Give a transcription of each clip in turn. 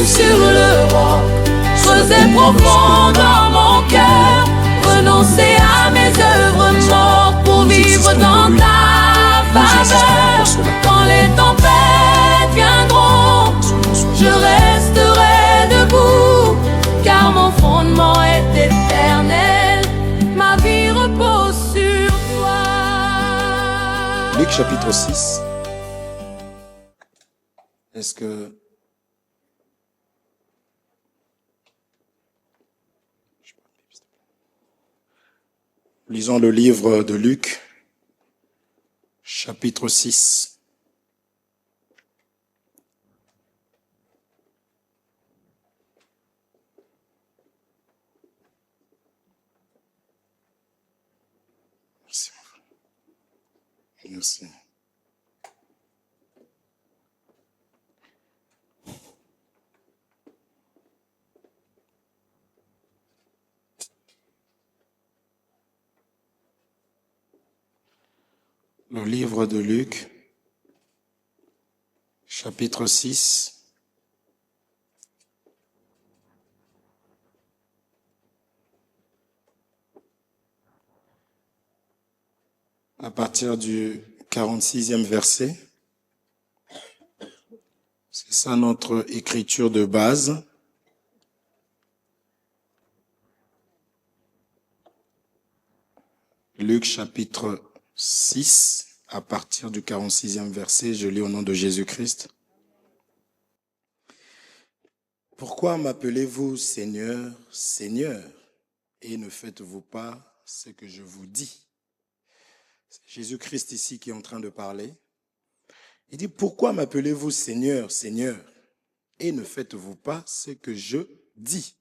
sur le roc. Creuser profond dans mon cœur, renoncer à mes œuvres mortes pour vivre dans ta faveur. Quand les tempêtes viendront, je resterai debout, car mon fondement est éternel, ma vie repose sur toi. Luc chapitre 6. Est-ce que... Lisons le livre de Luc, chapitre 6. Merci. Merci. Le livre de Luc, chapitre 6. À partir du 46e verset. C'est ça notre écriture de base. Luc chapitre 6, à partir du 46e verset, je lis au nom de Jésus-Christ. Pourquoi m'appelez-vous Seigneur, Seigneur, et ne faites-vous pas ce que je vous dis? C'est Jésus-Christ ici qui est en train de parler. Il dit, pourquoi m'appelez-vous Seigneur, Seigneur, et ne faites-vous pas ce que je dis?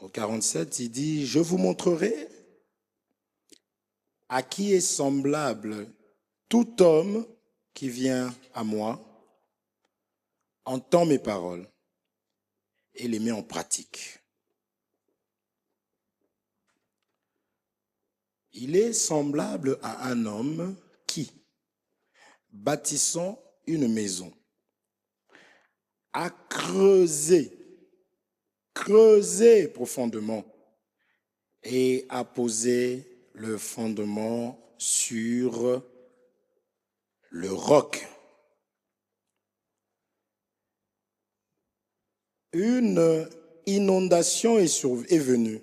Au 47, il dit, je vous montrerai à qui est semblable tout homme qui vient à moi, entend mes paroles et les met en pratique. Il est semblable à un homme qui, bâtissant une maison, a creusé profondément et a posé le fondement sur le roc. Une inondation est venue.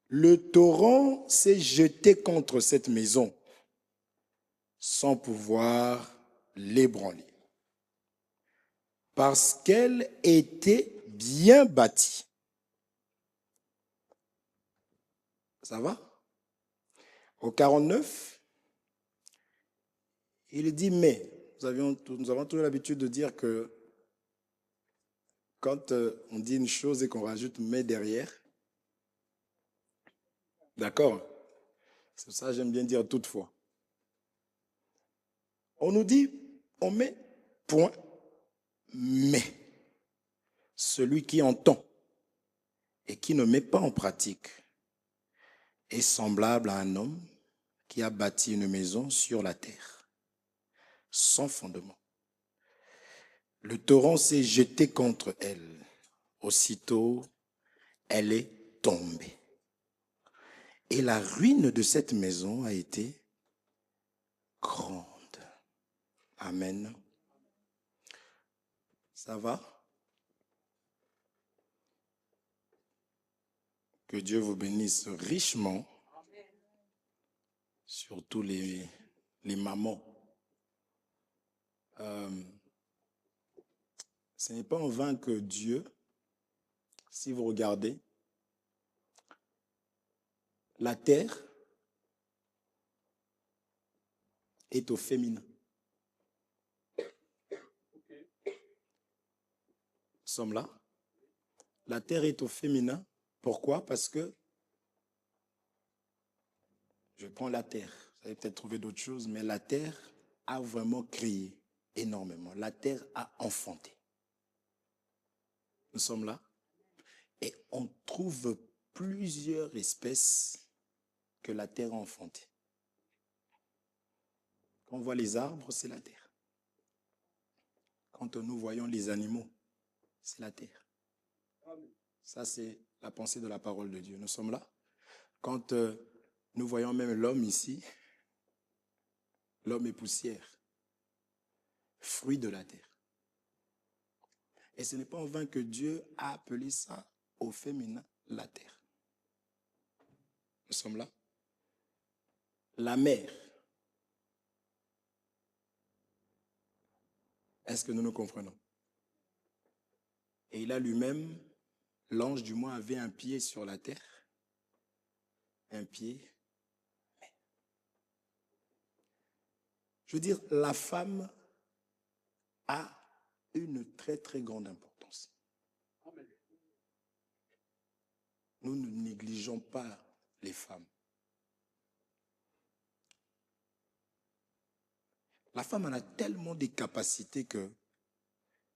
Le torrent s'est jeté contre cette maison sans pouvoir l'ébranler, parce qu'elle était bien bâtie. Ça va? Au 49, il dit, mais nous avons toujours l'habitude de dire que quand on dit une chose et qu'on rajoute mais derrière, d'accord? C'est ça que j'aime bien dire toutefois. On nous dit, on met point, mais celui qui entend et qui ne met pas en pratique est semblable à un homme qui a bâti une maison sur la terre, sans fondement. Le torrent s'est jeté contre elle. Aussitôt, elle est tombée. Et la ruine de cette maison a été grande. Amen. Ça va? Que Dieu vous bénisse richement, surtout les mamans. Ce n'est pas en vain que Dieu, si vous regardez, la terre est au féminin. Nous sommes là. La terre est au féminin. Pourquoi? Parce que je prends la terre. Vous allez peut-être trouver d'autres choses, mais la terre a vraiment créé énormément. La terre a enfanté. Nous sommes là. Et on trouve plusieurs espèces que la terre a enfantées. Quand on voit les arbres, c'est la terre. Quand Quand nous voyons les animaux, c'est la terre. Ça, c'est la pensée de la parole de Dieu. Nous sommes là. Quand nous voyons même l'homme ici, l'homme est poussière, fruit de la terre. Et ce n'est pas en vain que Dieu a appelé ça au féminin la terre. Nous sommes là. La mer. Est-ce que nous nous comprenons? Et il a lui-même, l'ange du moins avait un pied sur la terre, un pied. Je veux dire, la femme a une très très grande importance. Nous ne négligeons pas les femmes. La femme a tellement de capacités que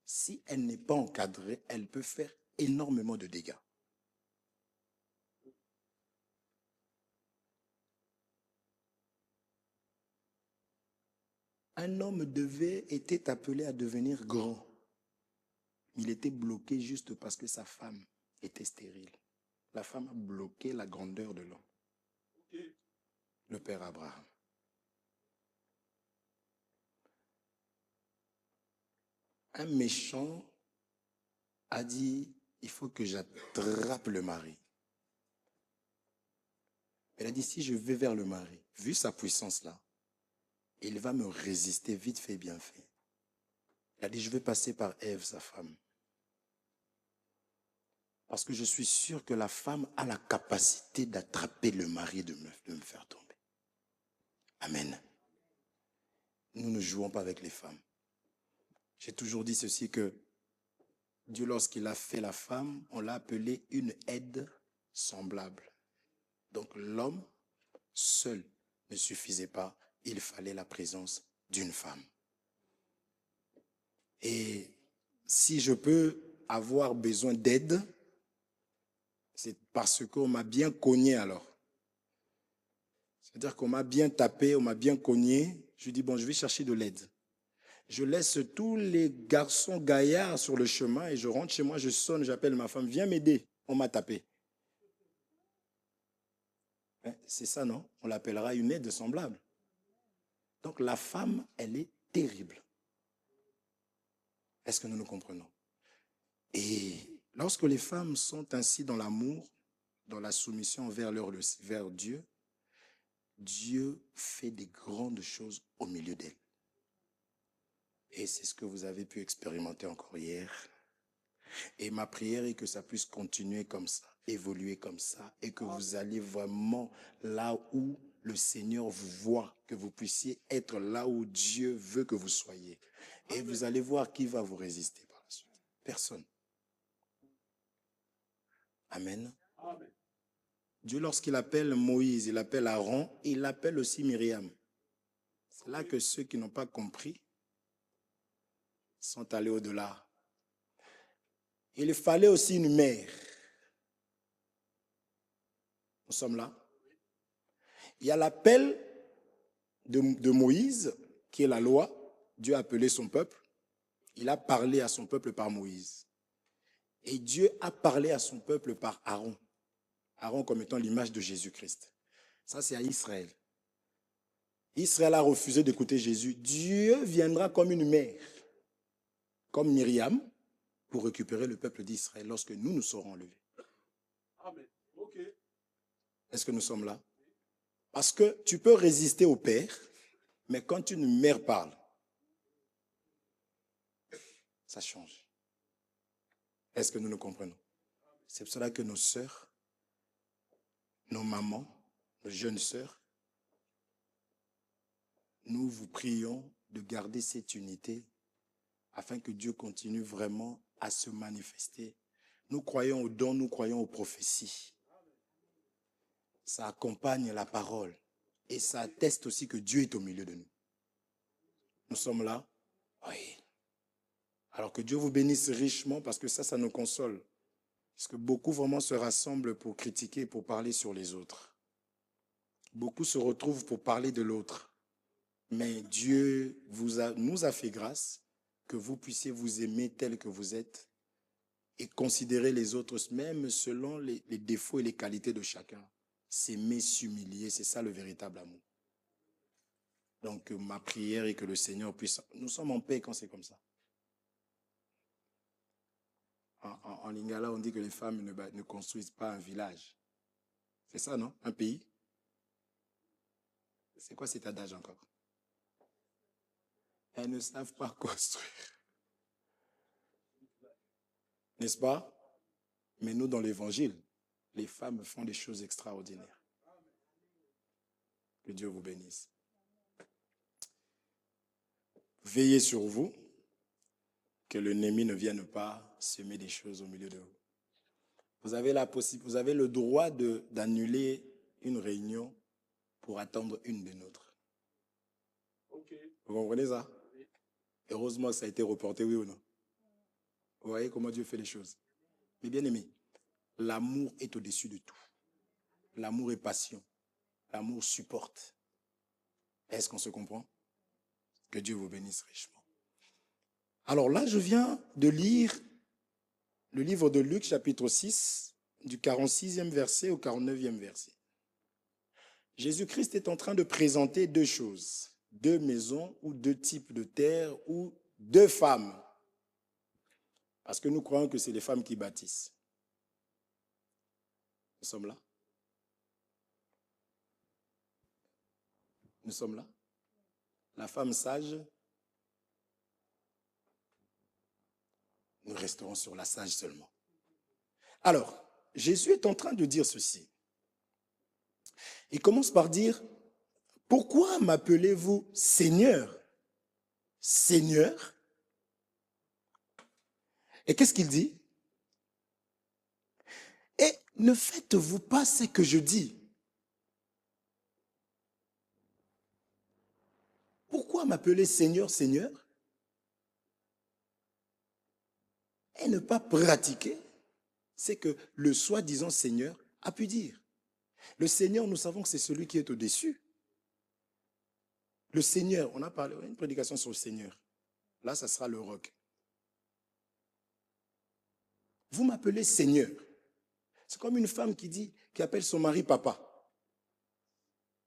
si elle n'est pas encadrée, elle peut faire énormément de dégâts. Un homme était appelé à devenir grand. Il était bloqué juste parce que sa femme était stérile. La femme a bloqué la grandeur de l'homme. Le père Abraham. Un méchant a dit, il faut que j'attrape le mari. Elle a dit, si je vais vers le mari, vu sa puissance là, il va me résister vite fait, bien fait. Elle a dit, je vais passer par Ève, sa femme. Parce que je suis sûr que la femme a la capacité d'attraper le mari, de me faire tomber. Amen. Nous ne jouons pas avec les femmes. J'ai toujours dit ceci, que Dieu, lorsqu'il a fait la femme, on l'a appelée une aide semblable. Donc l'homme seul ne suffisait pas, il fallait la présence d'une femme. Et si je peux avoir besoin d'aide, c'est parce qu'on m'a bien cogné alors. C'est-à-dire qu'on m'a bien tapé, on m'a bien cogné. Je dis, bon, je vais chercher de l'aide. Je laisse tous les garçons gaillards sur le chemin et je rentre chez moi, je sonne, j'appelle ma femme, viens m'aider, on m'a tapé. C'est ça, non? On l'appellera une aide semblable. Donc la femme, elle est terrible. Est-ce que nous nous comprenons? Et lorsque les femmes sont ainsi dans l'amour, dans la soumission vers Dieu, Dieu fait des grandes choses au milieu d'elles. Et c'est ce que vous avez pu expérimenter encore hier. Et ma prière est que ça puisse continuer comme ça, évoluer comme ça, et que vous alliez vraiment là où le Seigneur vous voit, que vous puissiez être là où Dieu veut que vous soyez. Et vous allez voir qui va vous résister par la suite. Personne. Amen. Dieu, lorsqu'il appelle Moïse, il appelle Aaron, il appelle aussi Myriam. C'est là que ceux qui n'ont pas compris sont allés au-delà. Il fallait aussi une mère. Nous sommes là. Il y a l'appel de Moïse, qui est la loi. Dieu a appelé son peuple. Il a parlé à son peuple par Moïse. Et Dieu a parlé à son peuple par Aaron. Aaron comme étant l'image de Jésus-Christ. Ça, c'est à Israël. Israël a refusé d'écouter Jésus. Dieu viendra comme une mère, comme Myriam, pour récupérer le peuple d'Israël lorsque nous nous serons enlevés. Amen. Okay. Est-ce que nous sommes là? Parce que tu peux résister au père, mais quand une mère parle, ça change. Est-ce que nous nous comprenons? C'est pour cela que nos sœurs, nos mamans, nos jeunes sœurs, nous vous prions de garder cette unité afin que Dieu continue vraiment à se manifester. Nous croyons aux dons, nous croyons aux prophéties. Ça accompagne la parole et ça atteste aussi que Dieu est au milieu de nous. Nous sommes là? Oui. Alors que Dieu vous bénisse richement parce que ça nous console. Parce que beaucoup vraiment se rassemblent pour critiquer, pour parler sur les autres. Beaucoup se retrouvent pour parler de l'autre. Mais Dieu nous a fait grâce que vous puissiez vous aimer tel que vous êtes et considérer les autres même selon les défauts et les qualités de chacun. S'aimer, s'humilier, c'est ça le véritable amour. Donc ma prière est que le Seigneur puisse... Nous sommes en paix quand c'est comme ça. En Lingala, on dit que les femmes ne construisent pas un village. C'est ça, non? Un pays? C'est quoi cet adage encore? Elles ne savent pas construire. N'est-ce pas? Mais nous, dans l'Évangile, les femmes font des choses extraordinaires. Que Dieu vous bénisse. Veillez sur vous, que l'ennemi ne vienne pas semer des choses au milieu de vous. Vous avez le droit d'annuler une réunion pour attendre une des nôtres. Okay. Vous comprenez ça? Oui. Heureusement, ça a été reporté, oui ou non? Vous voyez comment Dieu fait les choses. Mais bien aimé, l'amour est au-dessus de tout. L'amour est passion. L'amour supporte. Est-ce qu'on se comprend? Que Dieu vous bénisse richement. Alors là, je viens de lire le livre de Luc, chapitre 6, du 46e verset au 49e verset. Jésus-Christ est en train de présenter deux choses, deux maisons ou deux types de terres ou deux femmes. Parce que nous croyons que c'est les femmes qui bâtissent. Nous sommes là? Nous sommes là? La femme sage, nous resterons sur la sage seulement. Alors, Jésus est en train de dire ceci. Il commence par dire, pourquoi m'appelez-vous Seigneur? Seigneur? Et qu'est-ce qu'il dit? Et ne faites-vous pas ce que je dis? Pourquoi m'appeler Seigneur, Seigneur? Et ne pas pratiquer ce que le soi-disant Seigneur a pu dire. Le Seigneur, nous savons que c'est celui qui est au-dessus. Le Seigneur, on a parlé, une prédication sur le Seigneur. Là, ça sera le roc. Vous m'appelez Seigneur. C'est comme une femme qui appelle son mari papa.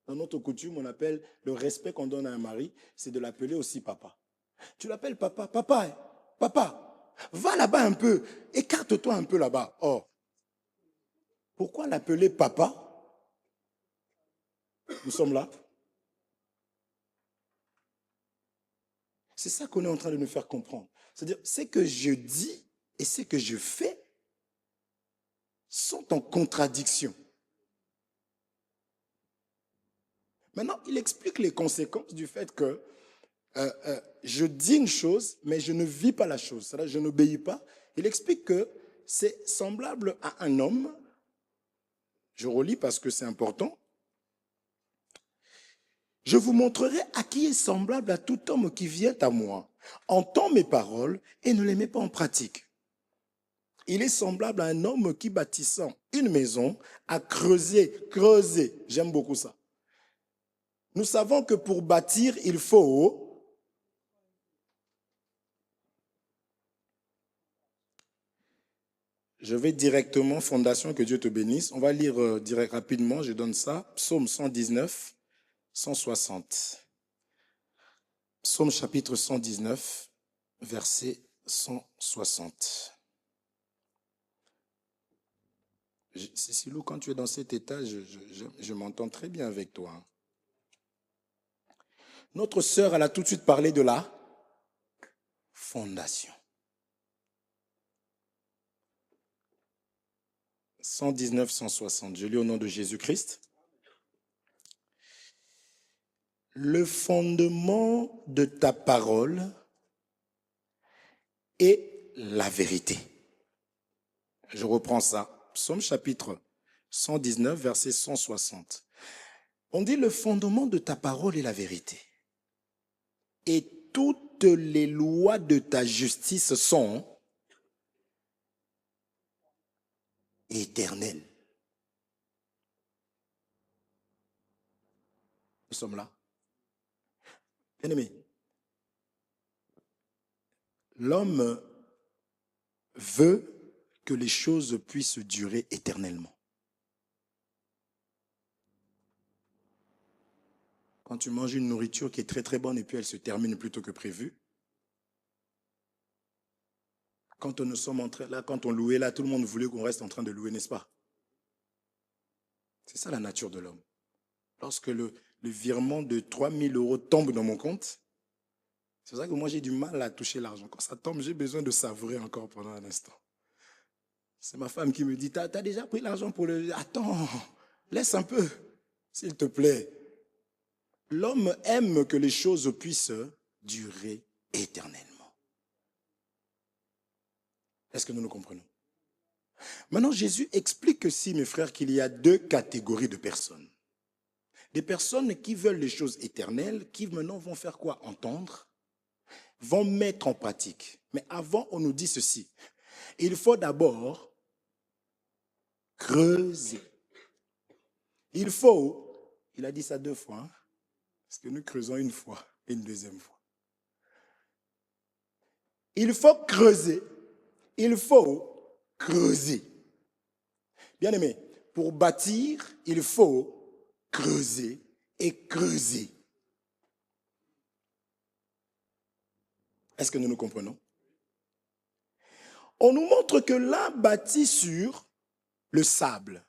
Dans notre coutume, on appelle le respect qu'on donne à un mari, c'est de l'appeler aussi papa. Tu l'appelles papa, papa, va là-bas un peu, écarte-toi un peu là-bas. Or, pourquoi l'appeler papa? Nous sommes là. C'est ça qu'on est en train de nous faire comprendre. C'est-à-dire, ce que je dis et ce que je fais sont en contradiction. Maintenant, il explique les conséquences du fait que je dis une chose, mais je ne vis pas la chose. C'est-à-dire, je n'obéis pas. Il explique que c'est semblable à un homme. Je relis parce que c'est important. Je vous montrerai à qui est semblable à tout homme qui vient à moi, entend mes paroles et ne les met pas en pratique. Il est semblable à un homme qui, bâtissant une maison, a creusé. J'aime beaucoup ça. Nous savons que pour bâtir, il faut... Je vais directement, fondation, que Dieu te bénisse. On va lire rapidement, je donne ça. Psaume 119, 160. Psaume chapitre 119, verset 160. Cécilou, quand tu es dans cet état, je m'entends très bien avec toi. Notre sœur, elle a tout de suite parlé de la fondation. 119, 160. Je lis au nom de Jésus-Christ. Le fondement de ta parole est la vérité. Je reprends ça. Psaume chapitre 119, verset 160. On dit le fondement de ta parole est la vérité. Et toutes les lois de ta justice sont éternelles. Nous sommes là. Bien-aimés, L'homme veut que les choses puissent durer éternellement. Quand tu manges une nourriture qui est très très bonne et puis elle se termine plus tôt que prévu, quand nous sommes en train, là, quand on louait là, tout le monde voulait qu'on reste en train de louer, n'est-ce pas? C'est ça la nature de l'homme. Lorsque le virement de 3 000 € tombe dans mon compte, c'est pour ça que moi j'ai du mal à toucher l'argent. Quand ça tombe, j'ai besoin de savourer encore pendant un instant. C'est ma femme qui me dit, t'as déjà pris l'argent pour le... Attends, laisse un peu, s'il te plaît. L'homme aime que les choses puissent durer éternellement. Est-ce que nous nous comprenons? Maintenant, Jésus explique que si, mes frères, qu'il y a deux catégories de personnes. Des personnes qui veulent les choses éternelles, qui maintenant vont faire quoi? Entendre, vont mettre en pratique. Mais avant, on nous dit ceci. Il faut d'abord creuser. Il faut, il a dit ça 2 fois, hein, parce que nous creusons une fois et une deuxième fois. Il faut creuser. Il faut creuser. Bien aimé, pour bâtir, il faut creuser et creuser. Est-ce que nous nous comprenons? On nous montre que l'un bâtit sur le sable.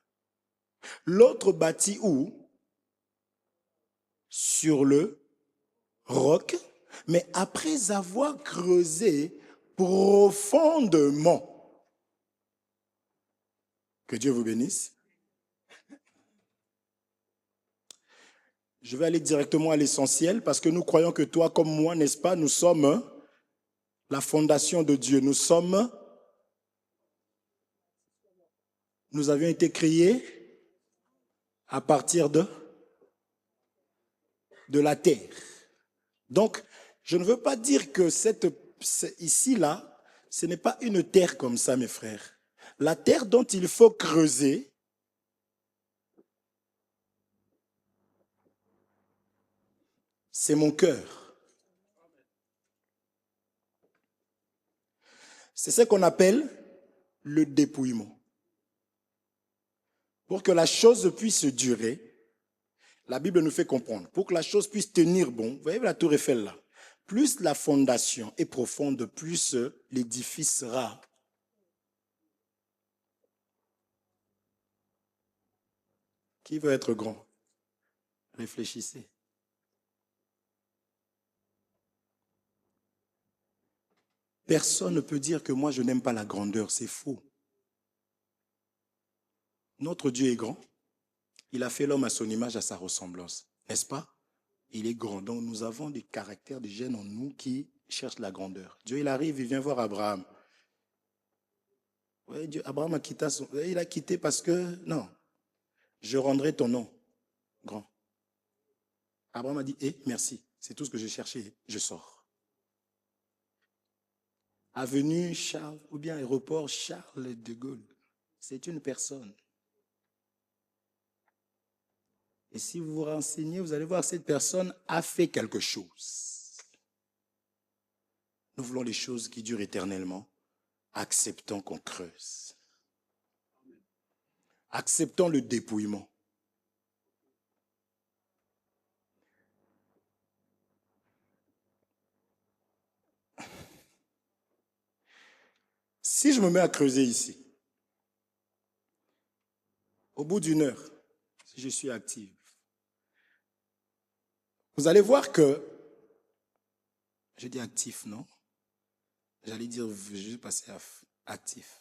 L'autre bâtit où? Sur le roc. Mais après avoir creusé profondément. Que Dieu vous bénisse. Je vais aller directement à l'essentiel parce que nous croyons que toi comme moi, n'est-ce pas, nous sommes la fondation de Dieu. Nous avions été créés à partir de la terre. Donc, je ne veux pas dire que ici-là, ce n'est pas une terre comme ça, mes frères. La terre dont il faut creuser, c'est mon cœur. C'est ce qu'on appelle le dépouillement. Pour que la chose puisse durer, la Bible nous fait comprendre, pour que la chose puisse tenir bon, vous voyez la tour Eiffel là, plus la fondation est profonde, plus l'édifice sera. Qui veut être grand? Réfléchissez. Personne ne peut dire que moi je n'aime pas la grandeur, c'est faux. Notre Dieu est grand. Il a fait l'homme à son image, à sa ressemblance, n'est-ce pas? Il est grand. Donc nous avons des caractères, des gènes en nous qui cherchent la grandeur. Dieu, il arrive, il vient voir Abraham. Oui, Abraham a quitté il a quitté parce que, non, je rendrai ton nom grand. Abraham a dit, merci, c'est tout ce que j'ai cherché, je sors. Avenue Charles, ou bien aéroport Charles de Gaulle, c'est une personne. Et si vous vous renseignez, vous allez voir que cette personne a fait quelque chose. Nous voulons les choses qui durent éternellement. Acceptons qu'on creuse. Acceptons le dépouillement. Si je me mets à creuser ici, au bout d'1 heure, si je suis active, vous allez voir que, je dis actif, non? J'allais dire, je vais passer à actif.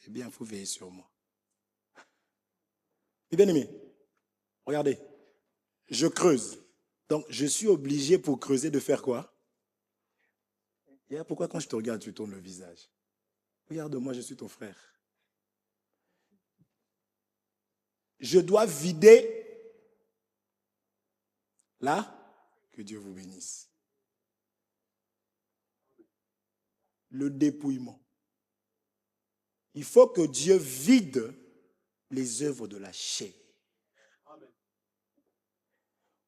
C'est bien, il faut veiller sur moi. Et bien aimé, regardez, je creuse. Donc, je suis obligé pour creuser de faire quoi? Et pourquoi quand je te regarde, tu tournes le visage? Regarde-moi, je suis ton frère. Je dois vider là, que Dieu vous bénisse. Le dépouillement. Il faut que Dieu vide les œuvres de la chair.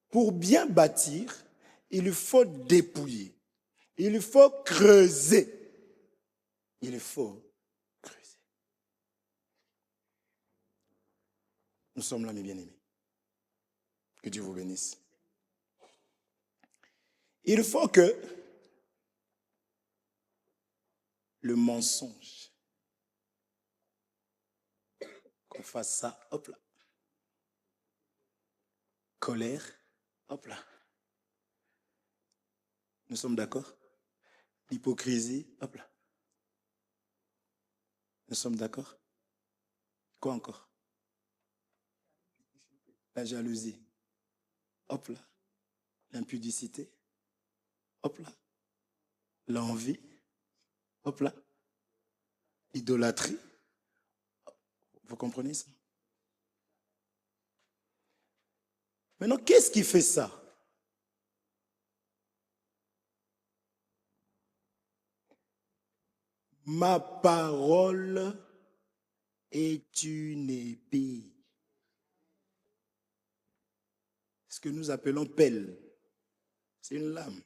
Pour bien bâtir, il faut dépouiller. Il faut creuser. Il faut creuser. Nous sommes là, mes bien-aimés. Que Dieu vous bénisse. Il faut que le mensonge, qu'on fasse ça, hop là. Colère, hop là. Nous sommes d'accord? L'hypocrisie, hop là. Nous sommes d'accord? Quoi encore? La jalousie, hop là. L'impudicité, hop là. L'envie, hop là. L'idolâtrie. Vous comprenez ça? Maintenant, qu'est-ce qui fait ça? Ma parole est une épée. Ce que nous appelons pelle, c'est une lame.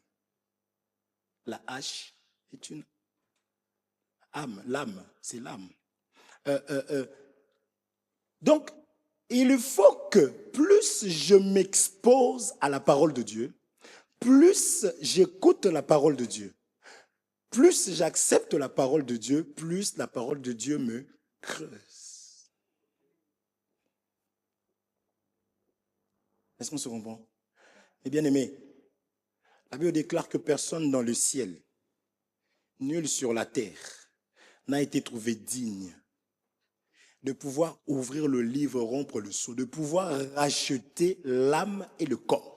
La hache est une âme. L'âme, c'est l'âme. Donc, il faut que plus je m'expose à la parole de Dieu, plus j'écoute la parole de Dieu, plus j'accepte la parole de Dieu, plus la parole de Dieu me creuse. Est-ce qu'on se comprend? Eh bien aimé, la Bible déclare que personne dans le ciel, nul sur la terre, n'a été trouvé digne de pouvoir ouvrir le livre, rompre le sceau, de pouvoir racheter l'âme et le corps.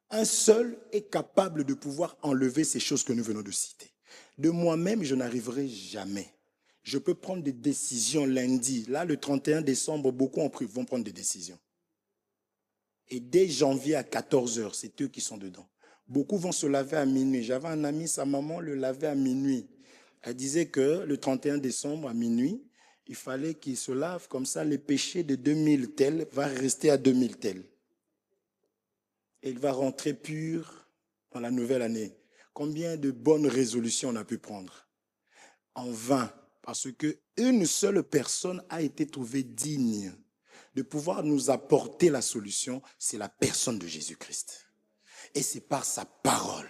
Un seul est capable de pouvoir enlever ces choses que nous venons de citer. De moi-même, je n'arriverai jamais. Je peux prendre des décisions lundi. Là, le 31 décembre, beaucoup vont prendre des décisions. Et dès janvier à 14h, c'est eux qui sont dedans. Beaucoup vont se laver à minuit. J'avais un ami, sa maman le lavait à minuit. Elle disait que le 31 décembre à minuit, il fallait qu'il se lave, comme ça les péchés de 2000 tels vont rester à 2000 tels. Et il va rentrer pur dans la nouvelle année. Combien de bonnes résolutions on a pu prendre? En vain, parce qu'une seule personne a été trouvée digne de pouvoir nous apporter la solution, c'est la personne de Jésus-Christ. Et c'est par sa parole.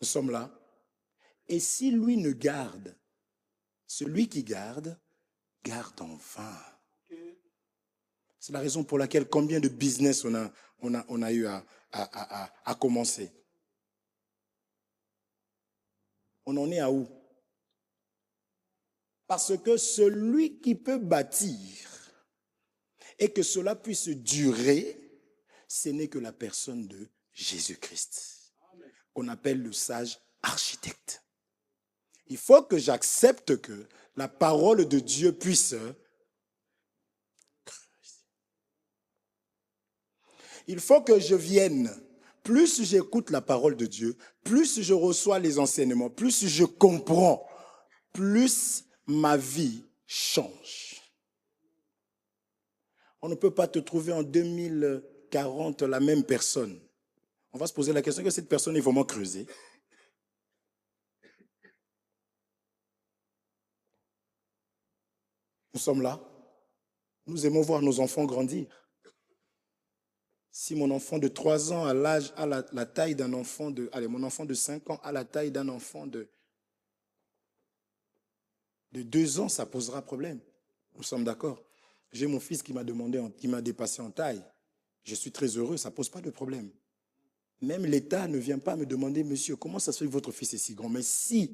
Nous sommes là. Et si lui ne garde, celui qui garde, garde en vain. C'est la raison pour laquelle combien de business on a eu à commencer. On en est à où? Parce que celui qui peut bâtir et que cela puisse durer, ce n'est que la personne de Jésus-Christ, qu'on appelle le sage architecte. Il faut que j'accepte que la parole de Dieu puisse... Il faut que je vienne. Plus j'écoute la parole de Dieu, plus je reçois les enseignements, plus je comprends, plus ma vie change. On ne peut pas te trouver en 2040 la même personne. On va se poser la question que cette personne est vraiment creusée. Nous sommes là. Nous aimons voir nos enfants grandir. Si mon enfant de 3 ans a la taille d'un enfant de... Allez, mon enfant de 5 ans a la taille d'un enfant de 2 ans, ça posera problème. Nous sommes d'accord. J'ai mon fils qui m'a dépassé en taille. Je suis très heureux, ça ne pose pas de problème. Même l'État ne vient pas me demander, monsieur, comment ça se fait que votre fils est si grand? Mais si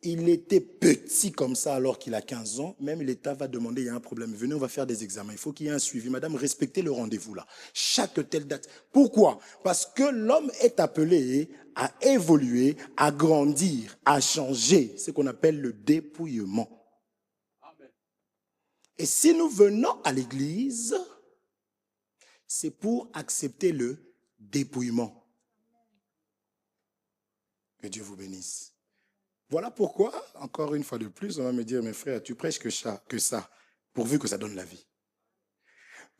il était petit comme ça alors qu'il a 15 ans, même l'État va demander, il y a un problème, venez, on va faire des examens, il faut qu'il y ait un suivi. Madame, respectez le rendez-vous là, chaque telle date. Pourquoi? Parce que l'homme est appelé à évoluer, à grandir, à changer, ce qu'on appelle le dépouillement. Amen. Et si nous venons à l'église, c'est pour accepter le dépouillement. Que Dieu vous bénisse. Voilà pourquoi, encore une fois de plus, on va me dire, mes frères, tu prêches que ça, pourvu que ça donne la vie.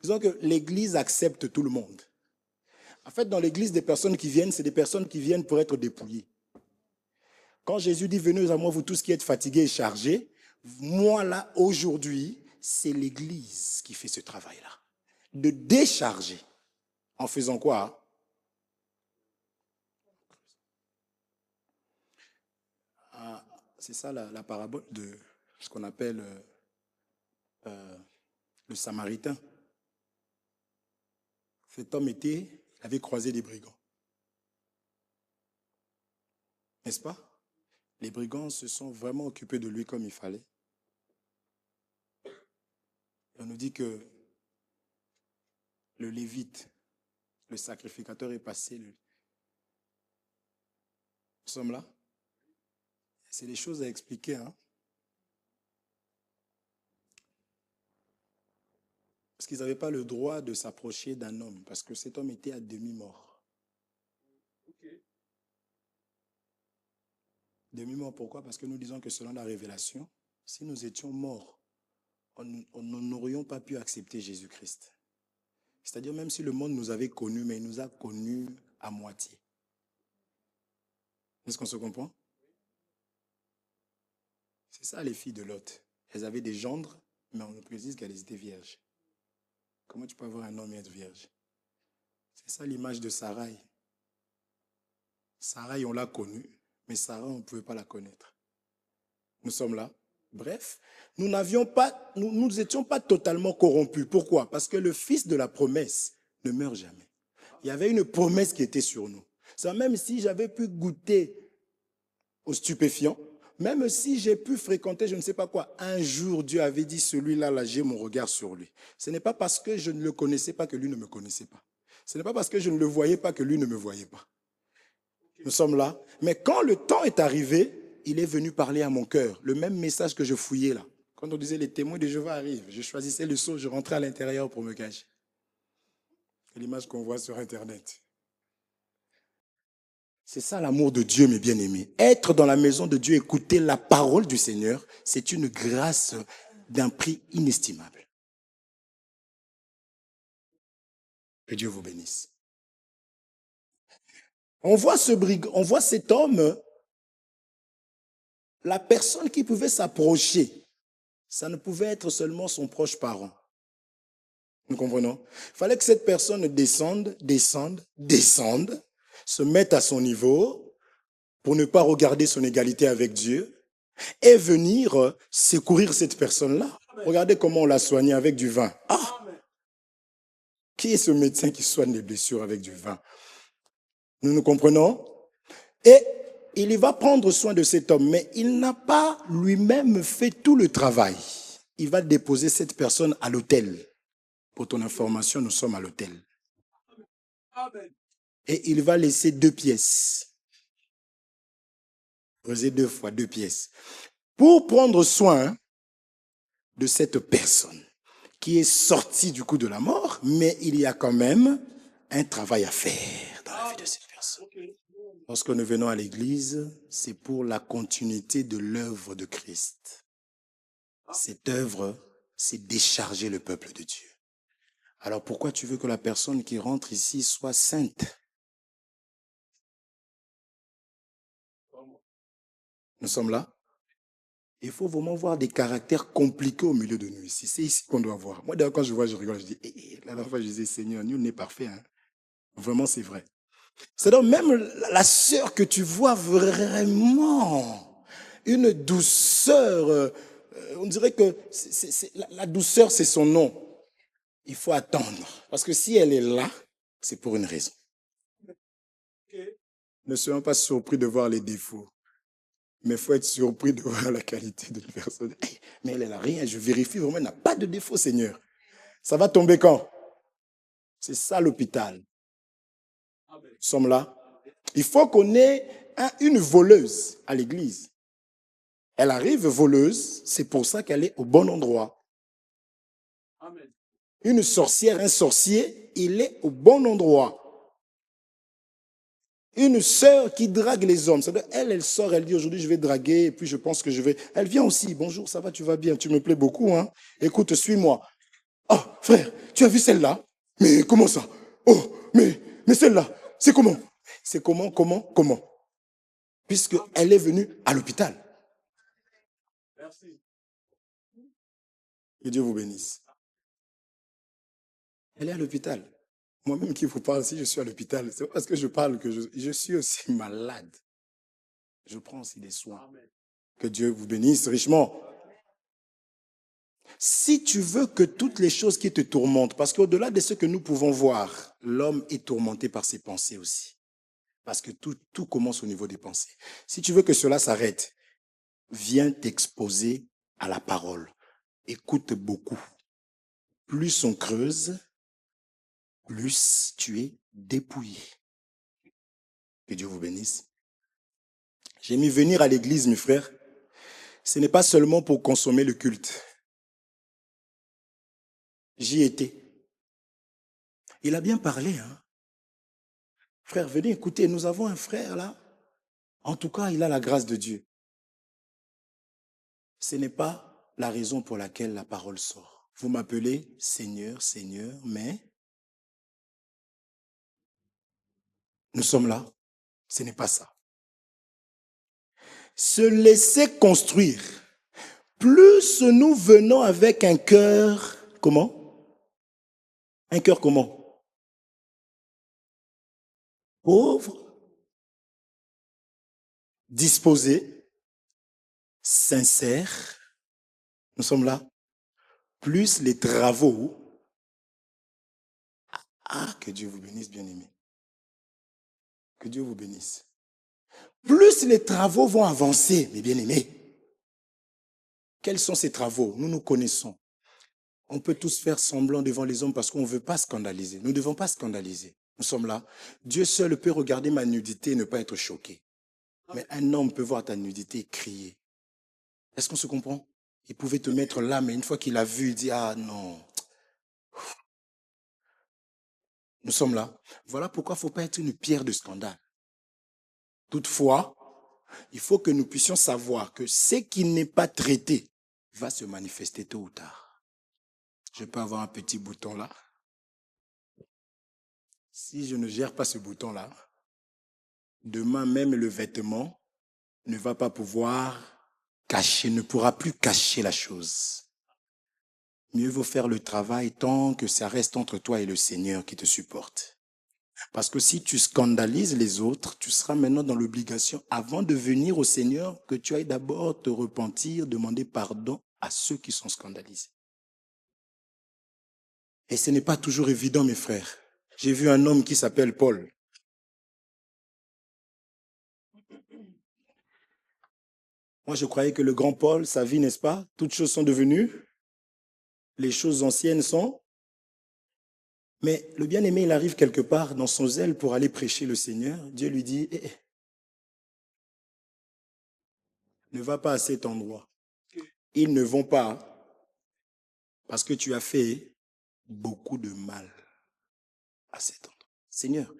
Disons que l'Église accepte tout le monde. En fait, dans l'église, des personnes qui viennent, c'est des personnes qui viennent pour être dépouillées. Quand Jésus dit, venez à moi, vous tous qui êtes fatigués et chargés, moi là, aujourd'hui, c'est l'église qui fait ce travail-là. De décharger. En faisant quoi? C'est ça la parabole de ce qu'on appelle le Samaritain. Cet homme avait croisé des brigands. N'est-ce pas? Les brigands se sont vraiment occupés de lui comme il fallait. Et on nous dit que le Lévite, le sacrificateur est passé. Nous sommes là. C'est des choses à expliquer. Hein? Parce qu'ils n'avaient pas le droit de s'approcher d'un homme, parce que cet homme était à demi-mort. Demi-mort, pourquoi? Parce que nous disons que selon la révélation, si nous étions morts, on n'aurions pas pu accepter Jésus-Christ. C'est-à-dire même si le monde nous avait connus, mais il nous a connus à moitié. Est-ce qu'on se comprend? C'est ça les filles de Lot. Elles avaient des gendres, mais on nous précise qu'elles étaient vierges. Comment tu peux avoir un homme et être vierge? C'est ça l'image de Sarai. Sarai, on l'a connue, mais Sarah, on ne pouvait pas la connaître. Nous sommes là. Bref, nous n'étions pas totalement corrompus. Pourquoi? Parce que le fils de la promesse ne meurt jamais. Il y avait une promesse qui était sur nous. Ça, même si j'avais pu goûter aux stupéfiants, même si j'ai pu fréquenter je ne sais pas quoi, un jour Dieu avait dit celui-là, là, j'ai mon regard sur lui. Ce n'est pas parce que je ne le connaissais pas que lui ne me connaissait pas. Ce n'est pas parce que je ne le voyais pas que lui ne me voyait pas. Nous sommes là. Mais quand le temps est arrivé, il est venu parler à mon cœur. Le même message que je fouillais là. Quand on disait les témoins de Jéhovah arrivent, je choisissais le seau, je rentrais à l'intérieur pour me cacher. C'est l'image qu'on voit sur Internet. C'est ça l'amour de Dieu, mes bien-aimés. Être dans la maison de Dieu, écouter la parole du Seigneur, c'est une grâce d'un prix inestimable. Que Dieu vous bénisse. On voit cet homme, la personne qui pouvait s'approcher, ça ne pouvait être seulement son proche parent. Nous comprenons? Il fallait que cette personne descende, se mette à son niveau pour ne pas regarder son égalité avec Dieu et venir secourir cette personne-là. Regardez comment on l'a soigné avec du vin. Ah! Qui est ce médecin qui soigne les blessures avec du vin? Nous nous comprenons? Et il va prendre soin de cet homme, mais il n'a pas lui-même fait tout le travail. Il va déposer cette personne à l'hôtel. Pour ton information, nous sommes à l'hôtel. Et il va laisser 2 pièces. Creuser 2 fois 2 pièces. Pour prendre soin de cette personne qui est sortie du coup de la mort, mais il y a quand même un travail à faire dans la vie de cette personne. Lorsque nous venons à l'église, c'est pour la continuité de l'œuvre de Christ. Cette œuvre, c'est décharger le peuple de Dieu. Alors pourquoi tu veux que la personne qui rentre ici soit sainte? Nous sommes là. Il faut vraiment voir des caractères compliqués au milieu de nous ici. C'est ici qu'on doit voir. Moi, d'ailleurs, quand je vois, je rigole, je dis, la dernière fois, je disais, Seigneur, nul n'est parfait. Hein. Vraiment, c'est vrai. C'est donc même la sœur que tu vois vraiment, une douceur, on dirait que la douceur, c'est son nom. Il faut attendre. Parce que si elle est là, c'est pour une raison. Ne soyons pas surpris de voir les défauts. Mais il faut être surpris de voir la qualité d'une personne. Hey, mais elle n'a rien, je vérifie vraiment, elle n'a pas de défaut, Seigneur. Ça va tomber quand? C'est ça l'hôpital. Nous sommes là. Il faut qu'on ait une voleuse à l'église. Elle arrive voleuse, c'est pour ça qu'elle est au bon endroit. Amen. Une sorcière, un sorcier, il est au bon endroit. Une sœur qui drague les hommes. Elle sort, elle dit aujourd'hui je vais draguer, et puis je pense que je vais... Elle vient aussi, bonjour, ça va, tu vas bien, tu me plais beaucoup, hein. Écoute, suis-moi. Oh, frère, tu as vu celle-là? Mais comment ça? Oh, mais Mais celle-là, c'est comment? C'est comment? Puisqu'elle est venue à l'hôpital. Que Dieu vous bénisse. Elle est à l'hôpital. Moi-même qui vous parle, si je suis à l'hôpital, c'est parce que je parle que je suis aussi malade. Je prends aussi des soins. Que Dieu vous bénisse richement. Si tu veux que toutes les choses qui te tourmentent, parce qu'au-delà de ce que nous pouvons voir, l'homme est tourmenté par ses pensées aussi. Parce que tout commence au niveau des pensées. Si tu veux que cela s'arrête, viens t'exposer à la parole. Écoute beaucoup. Plus on creuse, plus tu es dépouillé. Que Dieu vous bénisse. J'ai mis venir à l'église, mes frères. Ce n'est pas seulement pour consommer le culte. J'y étais. Il a bien parlé, hein. Frère, venez écouter, nous avons un frère là. En tout cas, il a la grâce de Dieu. Ce n'est pas la raison pour laquelle la parole sort. Vous m'appelez Seigneur, Seigneur, mais nous sommes là. Ce n'est pas ça. Se laisser construire. Plus nous venons avec un cœur, comment? Un cœur comment? Pauvre, disposé, sincère. Nous sommes là. Plus les travaux. Ah, que Dieu vous bénisse, bien-aimés. Que Dieu vous bénisse. Plus les travaux vont avancer, mes bien-aimés. Quels sont ces travaux? Nous nous connaissons. On peut tous faire semblant devant les hommes parce qu'on ne veut pas scandaliser. Nous ne devons pas scandaliser. Nous sommes là. Dieu seul peut regarder ma nudité et ne pas être choqué. Mais un homme peut voir ta nudité et crier. Est-ce qu'on se comprend? Il pouvait te mettre là, mais une fois qu'il a vu, il dit, ah non. Nous sommes là. Voilà pourquoi il ne faut pas être une pierre de scandale. Toutefois, il faut que nous puissions savoir que ce qui n'est pas traité va se manifester tôt ou tard. Je peux avoir un petit bouton là. Si je ne gère pas ce bouton-là, demain même le vêtement ne va pas pouvoir cacher, ne pourra plus cacher la chose. Mieux vaut faire le travail tant que ça reste entre toi et le Seigneur qui te supporte. Parce que si tu scandalises les autres, tu seras maintenant dans l'obligation, avant de venir au Seigneur, que tu ailles d'abord te repentir, demander pardon à ceux qui sont scandalisés. Et ce n'est pas toujours évident, mes frères. J'ai vu un homme qui s'appelle Paul. Moi, je croyais que le grand Paul, sa vie, n'est-ce pas? Toutes choses sont devenues. Les choses anciennes sont. Mais le bien-aimé, il arrive quelque part dans son zèle pour aller prêcher le Seigneur. Dieu lui dit, ne va pas à cet endroit. Ils ne vont pas parce que tu as fait beaucoup de mal à cet endroit. Seigneur,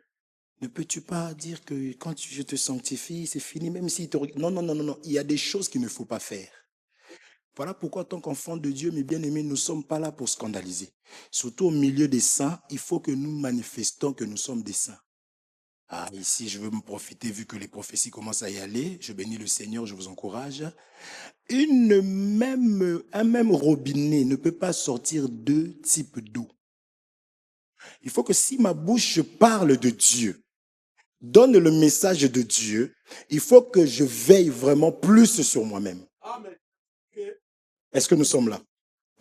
ne peux-tu pas dire que quand je te sanctifie, c'est fini, même s'il te... Non. Il y a des choses qu'il ne faut pas faire. Voilà pourquoi, en tant qu'enfants de Dieu, mes bien-aimés, nous ne sommes pas là pour scandaliser. Surtout au milieu des saints, il faut que nous manifestons que nous sommes des saints. Ah, ici, je veux me profiter, vu que les prophéties commencent à y aller. Je bénis le Seigneur, je vous encourage. Un même robinet ne peut pas sortir deux types d'eau. Il faut que si ma bouche parle de Dieu, donne le message de Dieu, il faut que je veille vraiment plus sur moi-même. Est-ce que nous sommes là?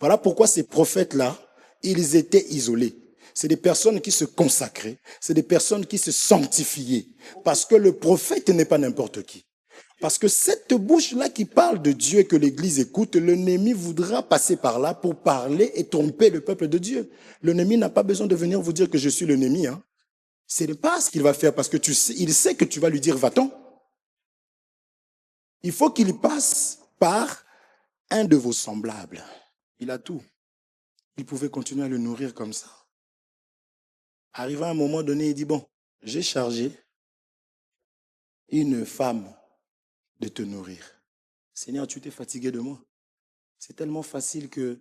Voilà pourquoi ces prophètes-là, ils étaient isolés. C'est des personnes qui se consacraient, c'est des personnes qui se sanctifiaient. Parce que le prophète n'est pas n'importe qui. Parce que cette bouche-là qui parle de Dieu et que l'Église écoute, l'ennemi voudra passer par là pour parler et tromper le peuple de Dieu. L'ennemi n'a pas besoin de venir vous dire que je suis l'ennemi. Hein. Ce n'est pas ce qu'il va faire parce que il sait que tu vas lui dire va-t'en. Il faut qu'il passe par un de vos semblables. Il a tout. Il pouvait continuer à le nourrir comme ça. Arrivé à un moment donné, il dit, bon, j'ai chargé une femme de te nourrir. Seigneur, tu t'es fatigué de moi. C'est tellement facile que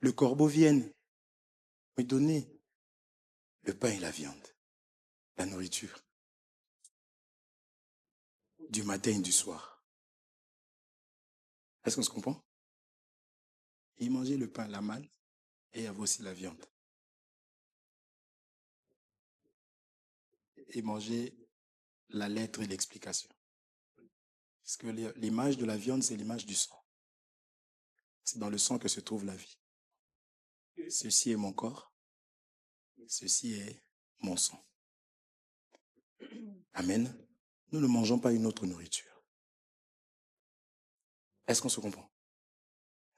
le corbeau vienne me donner le pain et la viande. la nourriture. Du matin et du soir. Est-ce qu'on se comprend? Il mangeait le pain, la manne, et il y avait aussi la viande. Il mangeait la lettre et l'explication. Parce que l'image de la viande, c'est l'image du sang. C'est dans le sang que se trouve la vie. Ceci est mon corps. Ceci est mon sang. Amen. Nous ne mangeons pas une autre nourriture. Est-ce qu'on se comprend?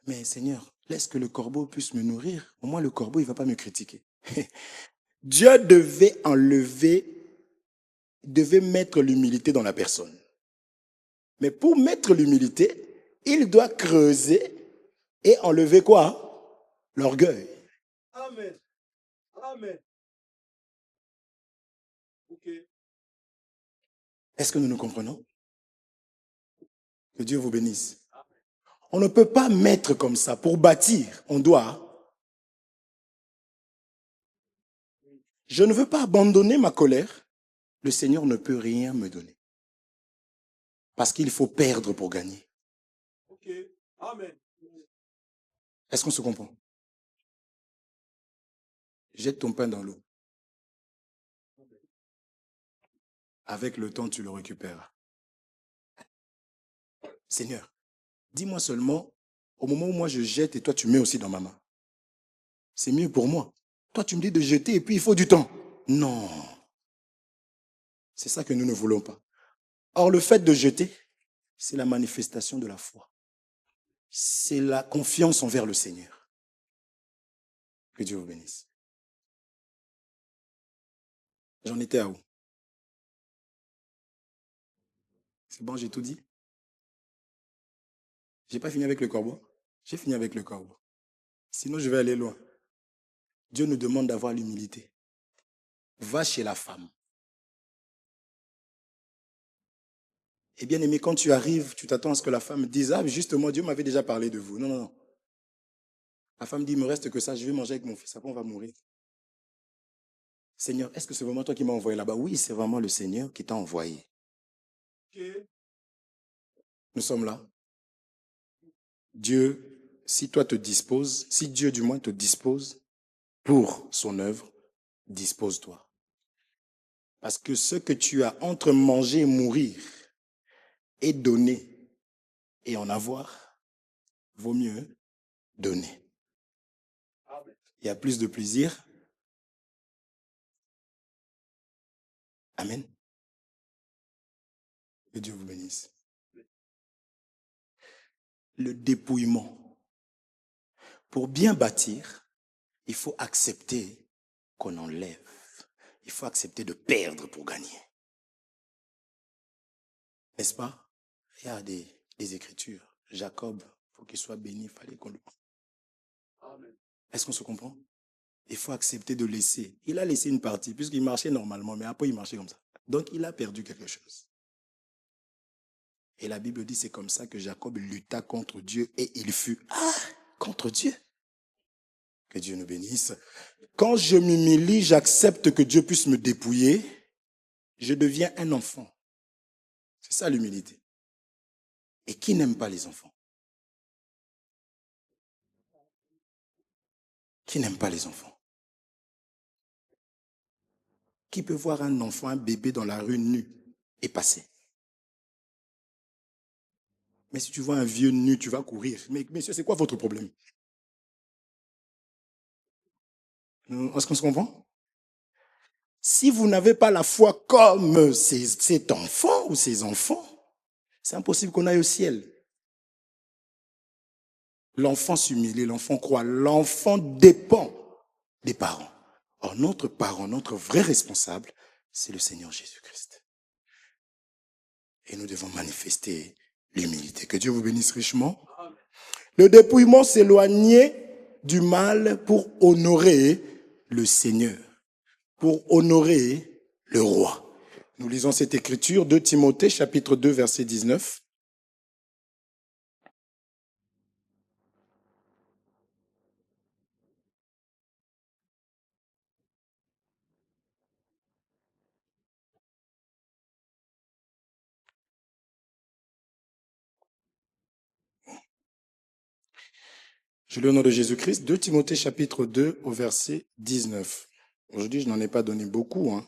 Mais Seigneur, laisse que le corbeau puisse me nourrir. Au moins le corbeau, il ne va pas me critiquer. Dieu devait mettre l'humilité dans la personne. Mais pour mettre l'humilité, il doit creuser et enlever quoi? L'orgueil. Amen. Amen. Ok. Est-ce que nous nous comprenons? Que Dieu vous bénisse. On ne peut pas mettre comme ça. Pour bâtir, on doit. Je ne veux pas abandonner ma colère. Le Seigneur ne peut rien me donner. Parce qu'il faut perdre pour gagner. Ok. Amen. Est-ce qu'on se comprend? Jette ton pain dans l'eau. Avec le temps, tu le récupères. Seigneur, dis-moi seulement, au moment où moi je jette et toi tu mets aussi dans ma main. C'est mieux pour moi. Toi tu me dis de jeter et puis il faut du temps. Non. C'est ça que nous ne voulons pas. Or le fait de jeter, c'est la manifestation de la foi. C'est la confiance envers le Seigneur. Que Dieu vous bénisse. J'en étais à où? C'est bon, j'ai tout dit? J'ai pas fini avec le corbeau? J'ai fini avec le corbeau. Sinon, je vais aller loin. Dieu nous demande d'avoir l'humilité. Va chez la femme. Et bien aimé, quand tu arrives, tu t'attends à ce que la femme dise, ah, justement, Dieu m'avait déjà parlé de vous. Non, non, non. La femme dit, il me reste que ça, je vais manger avec mon fils, après on va mourir. Seigneur, est-ce que c'est vraiment toi qui m'as envoyé là-bas? Oui, c'est vraiment le Seigneur qui t'a envoyé. Ok. Nous sommes là. Dieu, si toi te disposes, si Dieu du moins te dispose pour son œuvre, dispose-toi. Parce que ce que tu as entre manger et mourir et donner et en avoir, vaut mieux donner. Amen. Il y a plus de plaisir. Amen. Que Dieu vous bénisse. Le dépouillement. Pour bien bâtir, il faut accepter qu'on enlève. Il faut accepter de perdre pour gagner. N'est-ce pas? Il y a des écritures. Jacob, pour qu'il soit béni, il fallait qu'on le... Amen. Est-ce qu'on se comprend? Il faut accepter de laisser. Il a laissé une partie, puisqu'il marchait normalement, mais après il marchait comme ça. Donc il a perdu quelque chose. Et la Bible dit, c'est comme ça que Jacob lutta contre Dieu et il fut contre Dieu. Que Dieu nous bénisse. Quand je m'humilie, j'accepte que Dieu puisse me dépouiller. Je deviens un enfant. C'est ça l'humilité. Et qui n'aime pas les enfants? Qui n'aime pas les enfants? Qui peut voir un enfant, un bébé dans la rue nu et passer? Mais si tu vois un vieux nu, tu vas courir. Mais messieurs, c'est quoi votre problème? Est-ce qu'on se comprend? Si vous n'avez pas la foi comme cet enfant ou ces enfants, c'est impossible qu'on aille au ciel. L'enfant s'humilie, l'enfant croit, l'enfant dépend des parents. Or, notre parent, notre vrai responsable, c'est le Seigneur Jésus-Christ. Et nous devons manifester l'humilité. Que Dieu vous bénisse richement. Le dépouillement, s'éloigner du mal pour honorer le Seigneur, pour honorer le roi. Nous lisons cette écriture, 2 Timothée, chapitre 2, verset 19. Je lis au nom de Jésus-Christ, 2 Timothée chapitre 2 au verset 19. Aujourd'hui, je n'en ai pas donné beaucoup.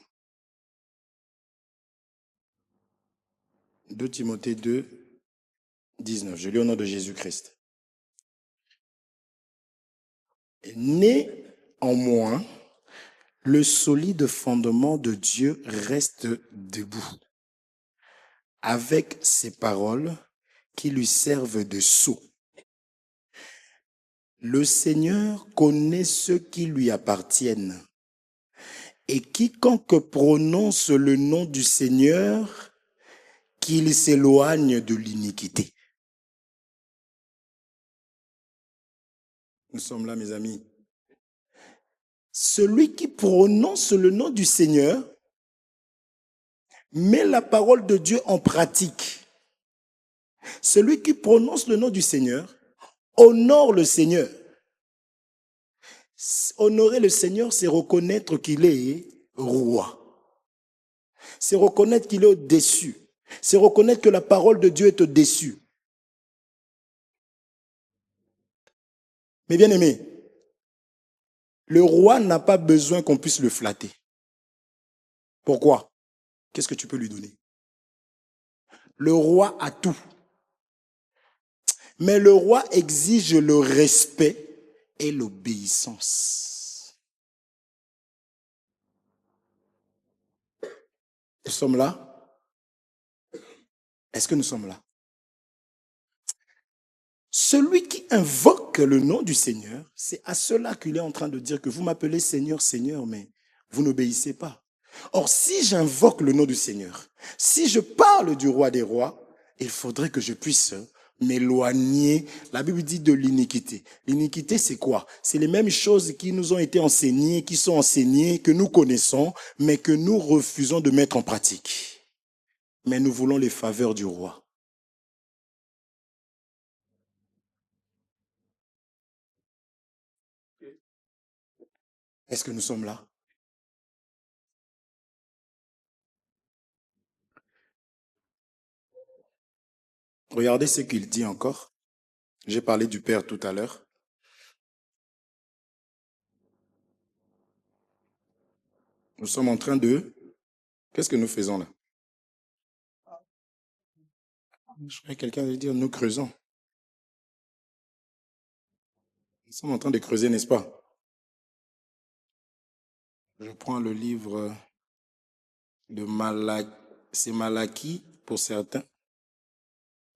2 Timothée 2, 19. Je lis au nom de Jésus-Christ. Néanmoins, le solide fondement de Dieu reste debout, avec ses paroles qui lui servent de sceau. Le Seigneur connaît ceux qui lui appartiennent, et quiconque prononce le nom du Seigneur, qu'il s'éloigne de l'iniquité. Nous sommes là, mes amis. Celui qui prononce le nom du Seigneur met la parole de Dieu en pratique. Celui qui prononce le nom du Seigneur honore le Seigneur. Honorer le Seigneur, c'est reconnaître qu'il est roi. C'est reconnaître qu'il est au-dessus. C'est reconnaître que la parole de Dieu est au-dessus. Mais bien aimé, le roi n'a pas besoin qu'on puisse le flatter. Pourquoi? Qu'est-ce que tu peux lui donner? Le roi a tout. Mais le roi exige le respect et l'obéissance. Nous sommes là? Est-ce que nous sommes là? Celui qui invoque le nom du Seigneur, c'est à cela qu'il est en train de dire que vous m'appelez Seigneur, Seigneur, mais vous n'obéissez pas. Or, si j'invoque le nom du Seigneur, si je parle du roi des rois, il faudrait que je puisse m'éloigner. La Bible dit de l'iniquité. L'iniquité, c'est quoi? C'est les mêmes choses qui nous ont été enseignées, qui sont enseignées, que nous connaissons, mais que nous refusons de mettre en pratique. Mais nous voulons les faveurs du roi. Est-ce que nous sommes là? Regardez ce qu'il dit encore. J'ai parlé du Père tout à l'heure. Nous sommes en train de... Qu'est-ce que nous faisons là? Je croyais que quelqu'un allait dire nous creusons. Nous sommes en train de creuser, n'est-ce pas? Je prends le livre de Malachie. C'est Malachie pour certains.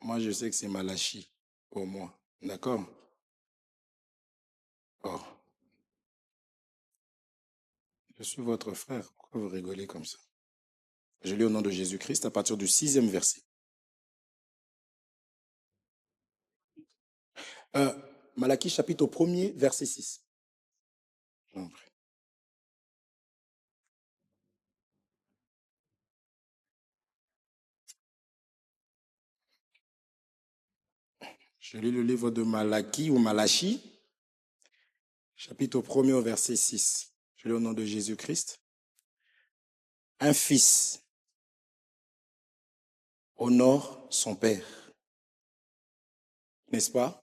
Moi, je sais que c'est Malachie pour moi. D'accord? Oh. Je suis votre frère. Pourquoi vous rigolez comme ça? Je lis au nom de Jésus-Christ à partir du 6e verset. Malachie chapitre 1er, verset 6. Je lis le livre de Malachie ou Malachie, chapitre 1er au verset 6. Je lis au nom de Jésus-Christ. Un fils honore son père, n'est-ce pas?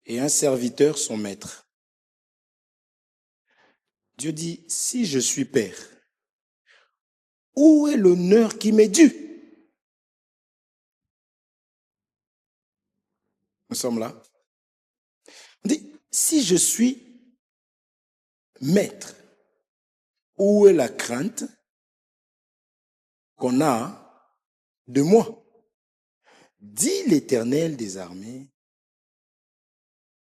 Et un serviteur son maître. Dieu dit, si je suis père, où est l'honneur qui m'est dû? Nous sommes là. On dit, si je suis maître, où est la crainte qu'on a de moi? Dit l'Éternel des armées,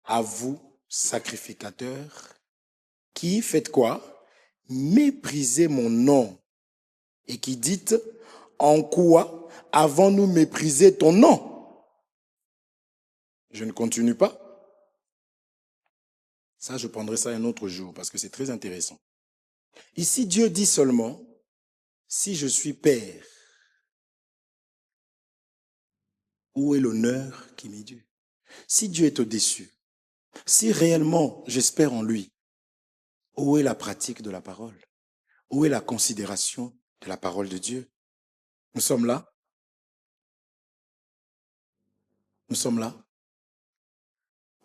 à vous, sacrificateurs, qui faites quoi? Méprisez mon nom. Et qui dites, en quoi avons-nous méprisé ton nom? Je ne continue pas. Ça, je prendrai ça un autre jour parce que c'est très intéressant. Ici, Dieu dit seulement, si je suis père, où est l'honneur qui m'est dû? Si Dieu est au-dessus, si réellement j'espère en lui, où est la pratique de la parole? Où est la considération de la parole de Dieu? Nous sommes là? Nous sommes là?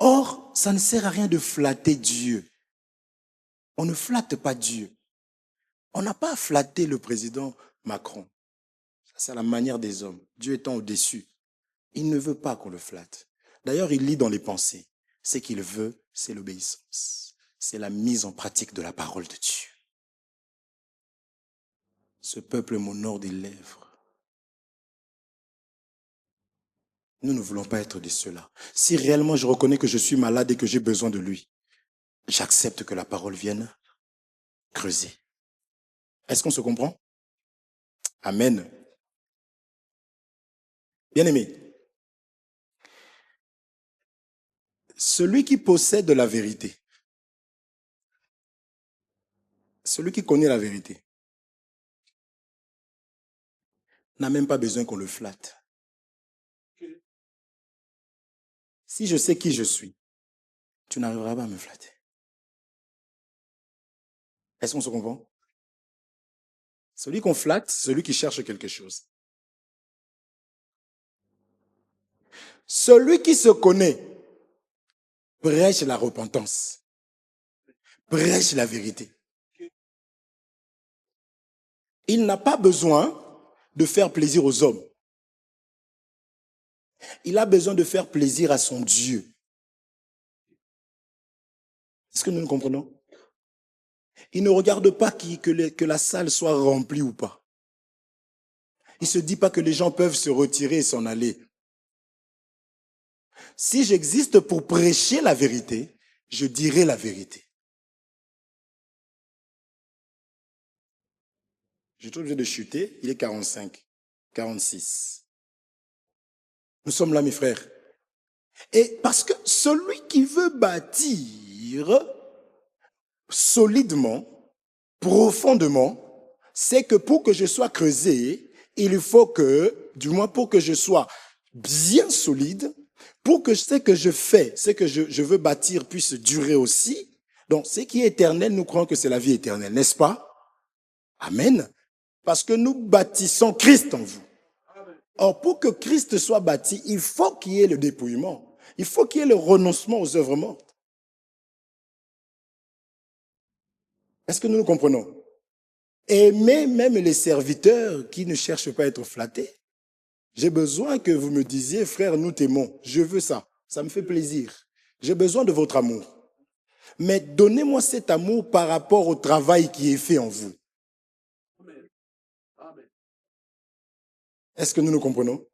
Or, ça ne sert à rien de flatter Dieu. On ne flatte pas Dieu. On n'a pas à flatter le président Macron. Ça, c'est la manière des hommes. Dieu étant au-dessus, il ne veut pas qu'on le flatte. D'ailleurs, il lit dans les pensées. Ce qu'il veut, c'est l'obéissance. C'est la mise en pratique de la parole de Dieu. Ce peuple m'honore des lèvres. Nous ne voulons pas être de ceux-là. Si réellement je reconnais que je suis malade et que j'ai besoin de lui, j'accepte que la parole vienne creuser. Est-ce qu'on se comprend? Amen. Bien-aimé, celui qui possède la vérité, celui qui connaît la vérité, n'a même pas besoin qu'on le flatte. Si je sais qui je suis, tu n'arriveras pas à me flatter. Est-ce qu'on se comprend? Celui qu'on flatte, c'est celui qui cherche quelque chose. Celui qui se connaît prêche la repentance, prêche la vérité. Il n'a pas besoin de faire plaisir aux hommes. Il a besoin de faire plaisir à son Dieu. Est-ce que nous nous comprenons? Il ne regarde pas que la salle soit remplie ou pas. Il ne se dit pas que les gens peuvent se retirer et s'en aller. Si j'existe pour prêcher la vérité, je dirai la vérité. Je suis obligé de chuter, il est 45, 46. Nous sommes là, mes frères. Et parce que celui qui veut bâtir solidement, profondément, c'est que pour que je sois creusé, il faut que, du moins pour que je sois bien solide, pour que ce que je fais, ce que je veux bâtir puisse durer aussi. Donc, ce qui est éternel, nous croyons que c'est la vie éternelle, n'est-ce pas? Amen. Parce que nous bâtissons Christ en vous. Or, pour que Christ soit bâti, il faut qu'il y ait le dépouillement. Il faut qu'il y ait le renoncement aux œuvres mortes. Est-ce que nous nous comprenons? Aimez même les serviteurs qui ne cherchent pas à être flattés. J'ai besoin que vous me disiez, frère, nous t'aimons. Je veux ça. Ça me fait plaisir. J'ai besoin de votre amour. Mais donnez-moi cet amour par rapport au travail qui est fait en vous. Est-ce que nous nous comprenons?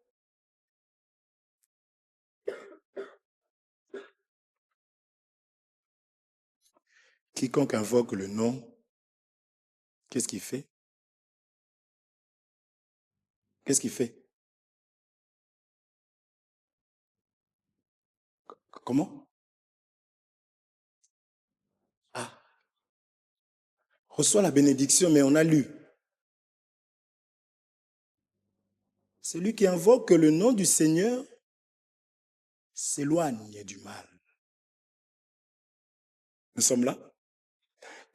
Quiconque invoque le nom, qu'est-ce qu'il fait? Qu'est-ce qu'il fait? Comment? Ah, reçoit la bénédiction, mais on a lu. Celui qui invoque le nom du Seigneur s'éloigne du mal. Nous sommes là?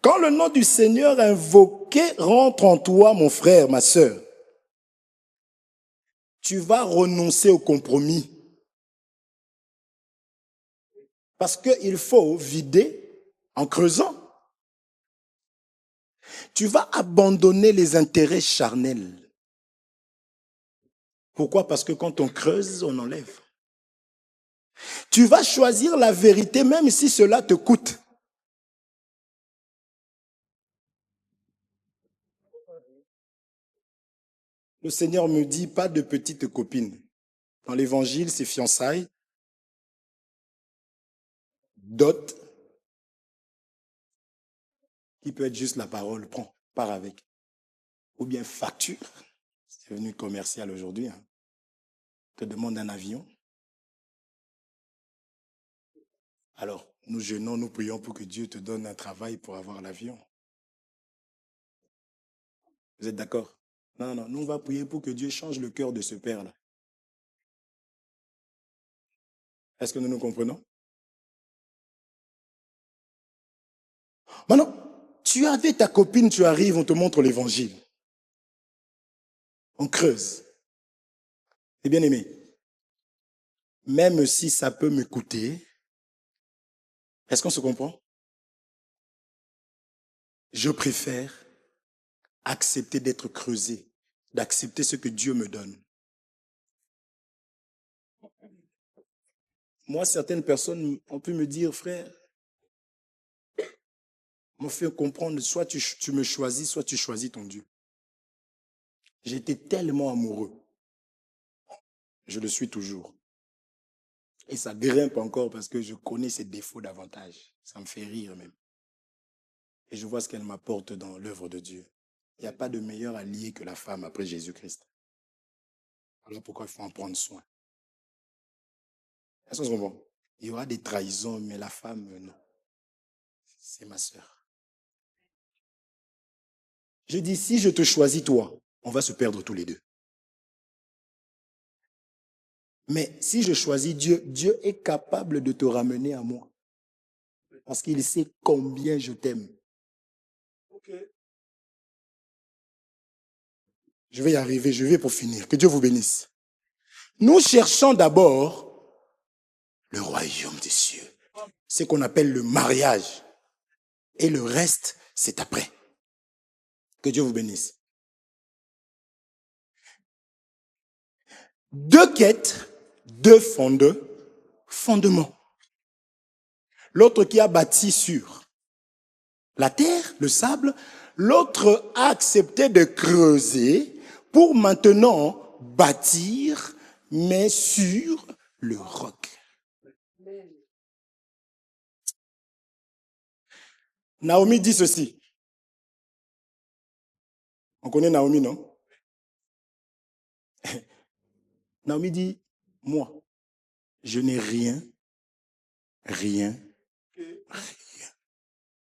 Quand le nom du Seigneur invoqué rentre en toi, mon frère, ma sœur, tu vas renoncer au compromis. Parce qu'il faut vider en creusant. Tu vas abandonner les intérêts charnels. Pourquoi? Parce que quand on creuse, on enlève. Tu vas choisir la vérité même si cela te coûte. Le Seigneur me dit pas de petites copines. Dans l'évangile, c'est fiançailles, dot, qui peut être juste la parole, prends, pars avec. Ou bien facture, c'est devenu commercial aujourd'hui, hein. Te demande un avion. Alors, nous jeûnons, nous prions pour que Dieu te donne un travail pour avoir l'avion. Vous êtes d'accord? Non, non, nous on va prier pour que Dieu change le cœur de ce père-là. Est-ce que nous nous comprenons? Maintenant, tu es avec ta copine, tu arrives, on te montre l'évangile. On creuse. Et bien aimé, même si ça peut me coûter, Est-ce qu'on se comprend? Je préfère accepter d'être creusé, d'accepter ce que Dieu me donne. Moi, certaines personnes ont pu me dire, frère, m'ont fait comprendre, soit tu me choisis, soit tu choisis ton Dieu. J'étais tellement amoureux. Je le suis toujours. Et ça grimpe encore parce que je connais ses défauts davantage. Ça me fait rire même. Et je vois ce qu'elle m'apporte dans l'œuvre de Dieu. Il n'y a pas de meilleur allié que la femme après Jésus-Christ. Alors pourquoi il faut en prendre soin? Est-ce que c'est bon? Il y aura des trahisons, mais la femme, non. C'est ma sœur. Je dis, si je te choisis toi, on va se perdre tous les deux. Mais si je choisis Dieu, Dieu est capable de te ramener à moi. Parce qu'il sait combien je t'aime. Je vais y arriver, je vais pour finir. Que Dieu vous bénisse. Nous cherchons d'abord le royaume des cieux. Ce qu'on appelle le mariage. Et le reste, c'est après. Que Dieu vous bénisse. Deux quêtes, deux fondements. L'autre qui a bâti sur la terre, le sable. L'autre a accepté de creuser pour maintenant bâtir, mais sur le roc. Naomi dit ceci. On connaît Naomi, non? Naomi dit, moi, je n'ai rien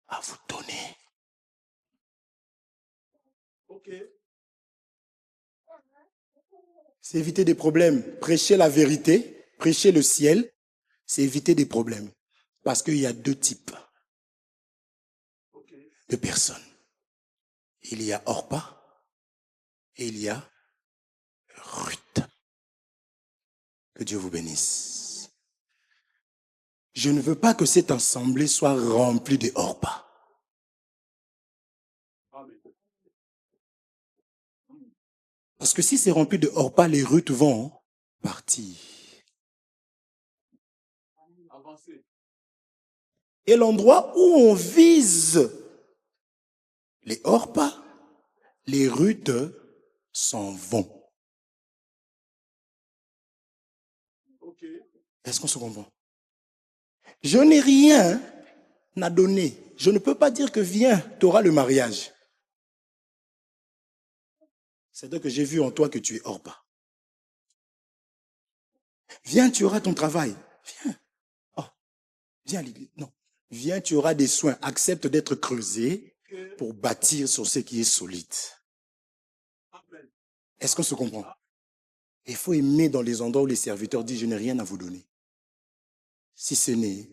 à vous donner. C'est éviter des problèmes. Prêcher la vérité, prêcher le ciel, c'est éviter des problèmes. Parce qu'il y a deux types de personnes. Il y a Orpa et il y a Ruth. Que Dieu vous bénisse. Je ne veux pas que cette assemblée soit remplie de Orpa. Parce que si c'est rempli de Orpa, les Ruth vont partir. Et l'endroit où on vise les Orpa, les Ruth s'en vont. Est-ce qu'on se comprend? Je n'ai rien à donner. Je ne peux pas dire que viens, tu auras le mariage. C'est-à-dire que j'ai vu en toi que tu es Orpa. Viens, tu auras ton travail. Viens. Oh, viens à l'église. Non. Viens, tu auras des soins. Accepte d'être creusé pour bâtir sur ce qui est solide. Est-ce qu'on se comprend? Il faut aimer dans les endroits où les serviteurs disent, je n'ai rien à vous donner. Si ce n'est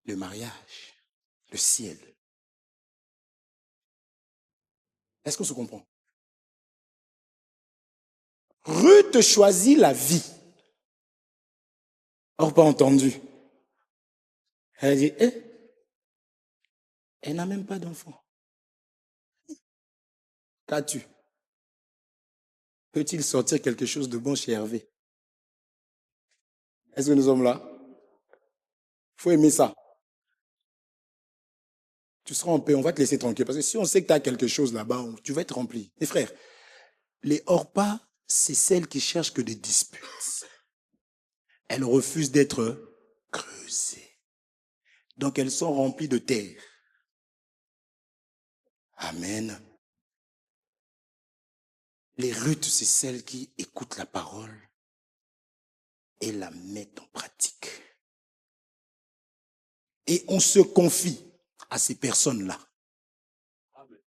le mariage, le ciel. Est-ce qu'on se comprend? Ruth choisit la vie. Or, pas entendu. Elle a dit, elle n'a même pas d'enfant. Qu'as-tu? Peut-il sortir quelque chose de bon chez Hervé? Est-ce que nous sommes là? Il faut aimer ça. Tu seras en paix, on va te laisser tranquille. Parce que si on sait que tu as quelque chose là-bas, tu vas être rempli. Mes frères, les Orpa, c'est celles qui cherchent que des disputes. Elles refusent d'être creusées. Donc elles sont remplies de terre. Amen. Les Ruth, c'est celles qui écoutent la parole et la mettent en pratique. Et on se confie à ces personnes-là. Amen.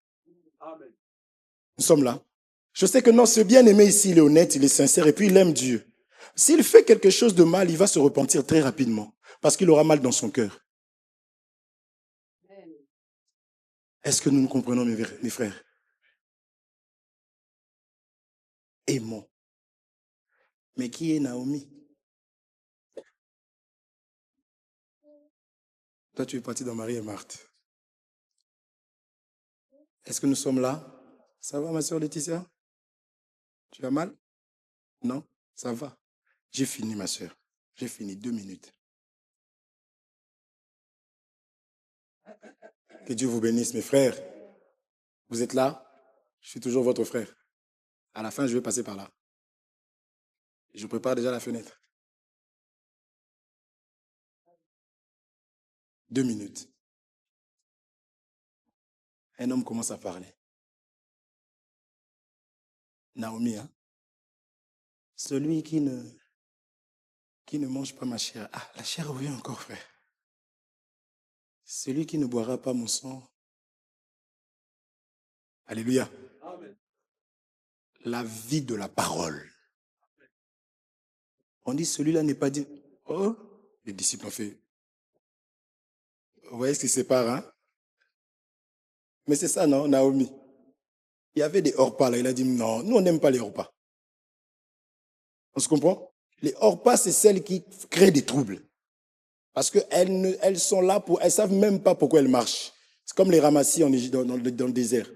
Nous sommes là. Je sais que non, ce bien-aimé ici, il est honnête, il est sincère et puis il aime Dieu. S'il fait quelque chose de mal, il va se repentir très rapidement parce qu'il aura mal dans son cœur. Est-ce que nous nous comprenons, mes frères? Aimons. Mais qui est Naomi? Toi, tu es parti dans Marie et Marthe. Est-ce que nous sommes là? Ça va, ma soeur Laetitia? Tu as mal? Non? Ça va. J'ai fini, ma soeur. J'ai fini 2 minutes. Que Dieu vous bénisse, mes frères. Vous êtes là? Je suis toujours votre frère. À la fin, je vais passer par là. Je prépare déjà la fenêtre. 2 minutes. Un homme commence à parler. Naomi, hein? Celui qui ne mange pas ma chair. Ah, la chair revient encore, frère. Celui qui ne boira pas mon sang. Alléluia. Amen. La vie de la parole. On dit, celui-là n'est pas dit. Oh, les disciples ont fait. Vous voyez ce qui sépare, hein? Mais c'est ça, non, Naomi? Il y avait des hors-pas là. Il a dit, non, nous, on n'aime pas les hors-pas. On se comprend? Les hors-pas, c'est celles qui créent des troubles. Parce qu'elles sont là elles ne savent même pas pourquoi elles marchent. C'est comme les ramassis dans le désert.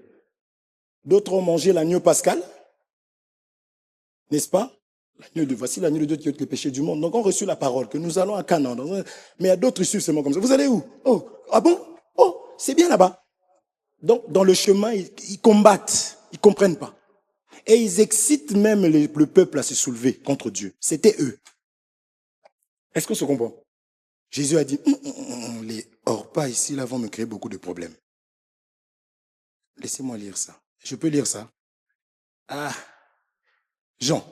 D'autres ont mangé l'agneau pascal, n'est-ce pas? Voici l'agneau de Dieu qui ôte le péché du monde. Donc on reçut la parole que nous allons à Canaan. Mais il y a d'autres issus seulement comme ça. Vous allez où? Oh, ah bon? Oh, c'est bien là-bas. Donc dans le chemin, ils combattent, ils ne comprennent pas. Et ils excitent même le peuple à se soulever contre Dieu. C'était eux. Est-ce qu'on se comprend? Jésus a dit, les hors-pas ici, là, vont me créer beaucoup de problèmes. Laissez-moi lire ça. Je peux lire ça? Ah, Jean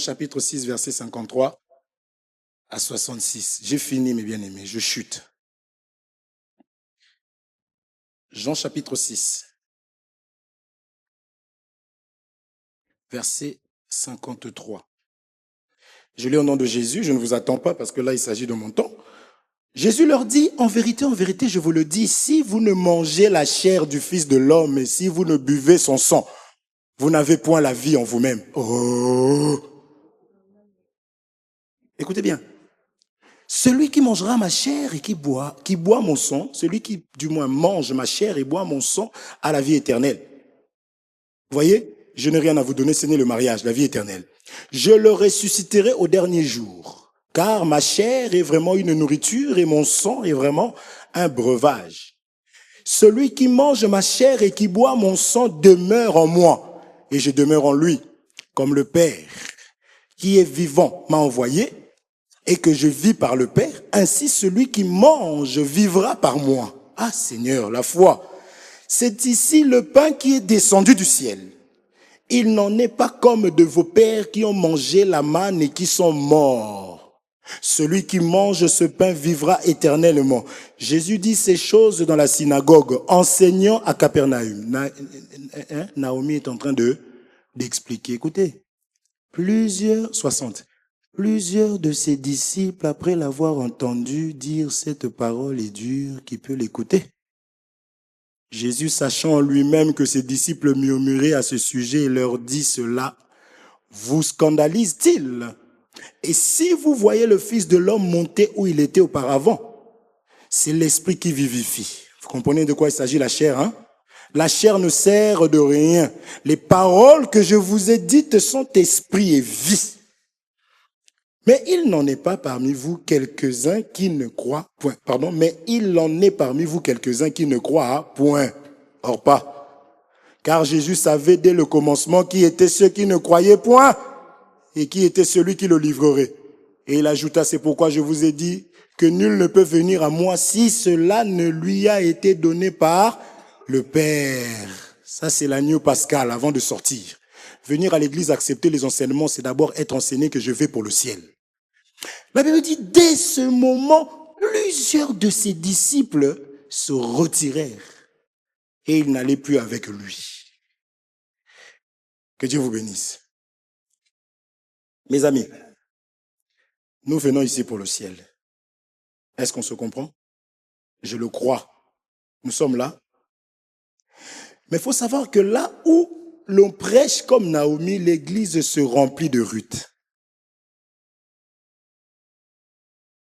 chapitre 6, verset 53 à 66. J'ai fini, mes bien-aimés, je chute. Jean chapitre 6, verset 53. Je lis au nom de Jésus, je ne vous attends pas parce que là, il s'agit de mon temps. Jésus leur dit, en vérité, je vous le dis, si vous ne mangez la chair du Fils de l'homme et si vous ne buvez son sang, vous n'avez point la vie en vous-même. Oh! Écoutez bien. Celui qui mangera ma chair et qui boit mon sang, celui qui du moins mange ma chair et boit mon sang, a la vie éternelle. Vous voyez, je n'ai rien à vous donner, ce n'est le mariage, la vie éternelle. Je le ressusciterai au dernier jour, car ma chair est vraiment une nourriture et mon sang est vraiment un breuvage. Celui qui mange ma chair et qui boit mon sang demeure en moi, et je demeure en lui, comme le Père qui est vivant m'a envoyé, et que je vis par le Père, ainsi celui qui mange vivra par moi. Ah Seigneur, la foi, c'est ici le pain qui est descendu du ciel. Il n'en est pas comme de vos pères qui ont mangé la manne et qui sont morts. Celui qui mange ce pain vivra éternellement. Jésus dit ces choses dans la synagogue, enseignant à Capernaum. Naomi est en train d'expliquer. Écoutez, plusieurs de ses disciples, après l'avoir entendu dire cette parole est dure, qui peut l'écouter? Jésus, sachant en lui-même que ses disciples murmuraient à ce sujet, leur dit cela, vous scandalise-t-il? Et si vous voyez le Fils de l'homme monter où il était auparavant, c'est l'esprit qui vivifie. Vous comprenez de quoi il s'agit, la chair, hein? La chair ne sert de rien. Les paroles que je vous ai dites sont esprit et vie. Mais il n'en est pas parmi vous quelques-uns qui ne croient point. Mais il en est parmi vous quelques-uns qui ne croient point. Or pas. Car Jésus savait dès le commencement qui étaient ceux qui ne croyaient point et qui était celui qui le livrerait. Et il ajouta, c'est pourquoi je vous ai dit que nul ne peut venir à moi si cela ne lui a été donné par le Père. Ça, c'est l'agneau pascal avant de sortir. Venir à l'église, accepter les enseignements, c'est d'abord être enseigné que je vais pour le ciel. La Bible dit, dès ce moment, plusieurs de ses disciples se retirèrent et ils n'allaient plus avec lui. Que Dieu vous bénisse. Mes amis, nous venons ici pour le ciel. Est-ce qu'on se comprend? Je le crois. Nous sommes là. Mais il faut savoir que là où l'on prêche comme Naomi, l'église se remplit de Ruth.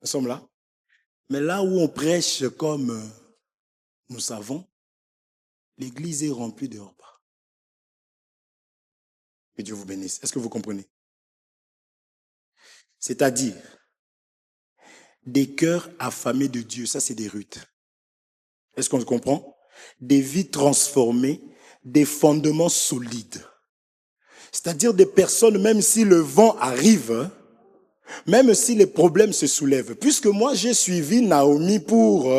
Nous sommes là. Mais là où on prêche comme nous savons, l'église est remplie de repas. Que Dieu vous bénisse. Est-ce que vous comprenez? C'est-à-dire, des cœurs affamés de Dieu, ça c'est des Ruth. Est-ce qu'on comprend? Des vies transformées, des fondements solides. C'est-à-dire des personnes, même si le vent arrive, même si les problèmes se soulèvent. Puisque moi, j'ai suivi Naomi pour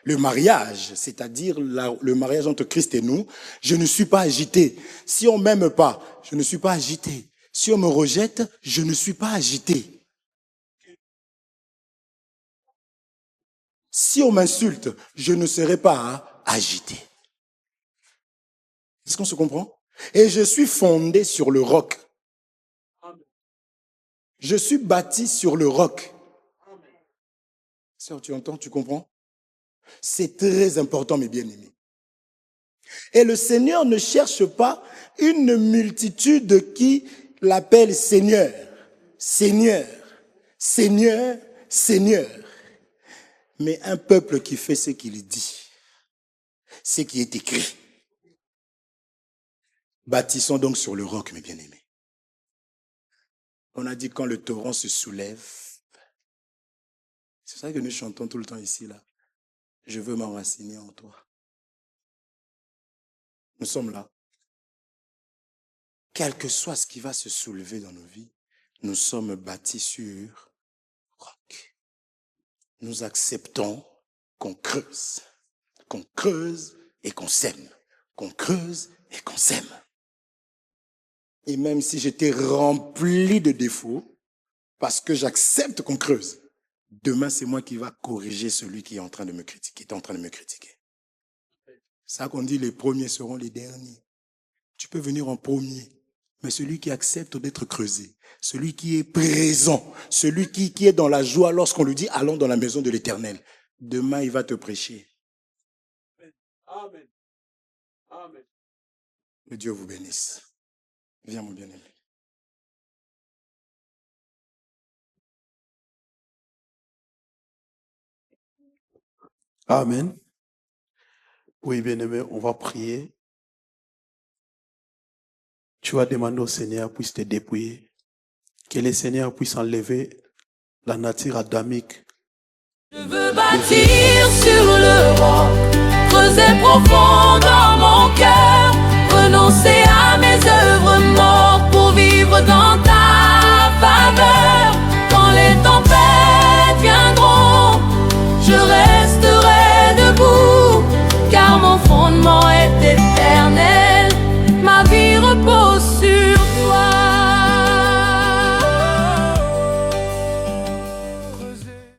le mariage, c'est-à-dire le mariage entre Christ et nous, je ne suis pas agité. Si on m'aime pas, je ne suis pas agité. Si on me rejette, je ne suis pas agité. Si on m'insulte, je ne serai pas agité. Est-ce qu'on se comprend? Et je suis fondé sur le roc. Je suis bâti sur le roc. Sœur, tu entends, tu comprends? C'est très important, mes bien-aimés. Et le Seigneur ne cherche pas une multitude qui l'appelle Seigneur, Seigneur, Seigneur, Seigneur. Mais un peuple qui fait ce qu'il dit, ce qui est écrit. Bâtissons donc sur le roc, mes bien-aimés. On a dit quand le torrent se soulève, c'est ça que nous chantons tout le temps ici, là. Je veux m'enraciner en toi. Nous sommes là. Quel que soit ce qui va se soulever dans nos vies, nous sommes bâtis sur roc. Nous acceptons qu'on creuse et qu'on sème, qu'on creuse et qu'on sème. Et même si j'étais rempli de défauts, parce que j'accepte qu'on creuse, demain c'est moi qui va corriger celui qui est en train de me critiquer, C'est ça qu'on dit, les premiers seront les derniers. Tu peux venir en premier, mais celui qui accepte d'être creusé, celui qui est présent, celui qui est dans la joie lorsqu'on lui dit « allons dans la maison de l'Éternel », demain il va te prêcher. Amen. Amen. Que Dieu vous bénisse. Viens mon bien-aimé. Amen. Oui, bien-aimé, on va prier. Tu vas demander au Seigneur puisse te dépouiller. Que le Seigneur puisse enlever la nature adamique. Je veux bâtir sur le roc, creuser profond dans mon cœur, renoncer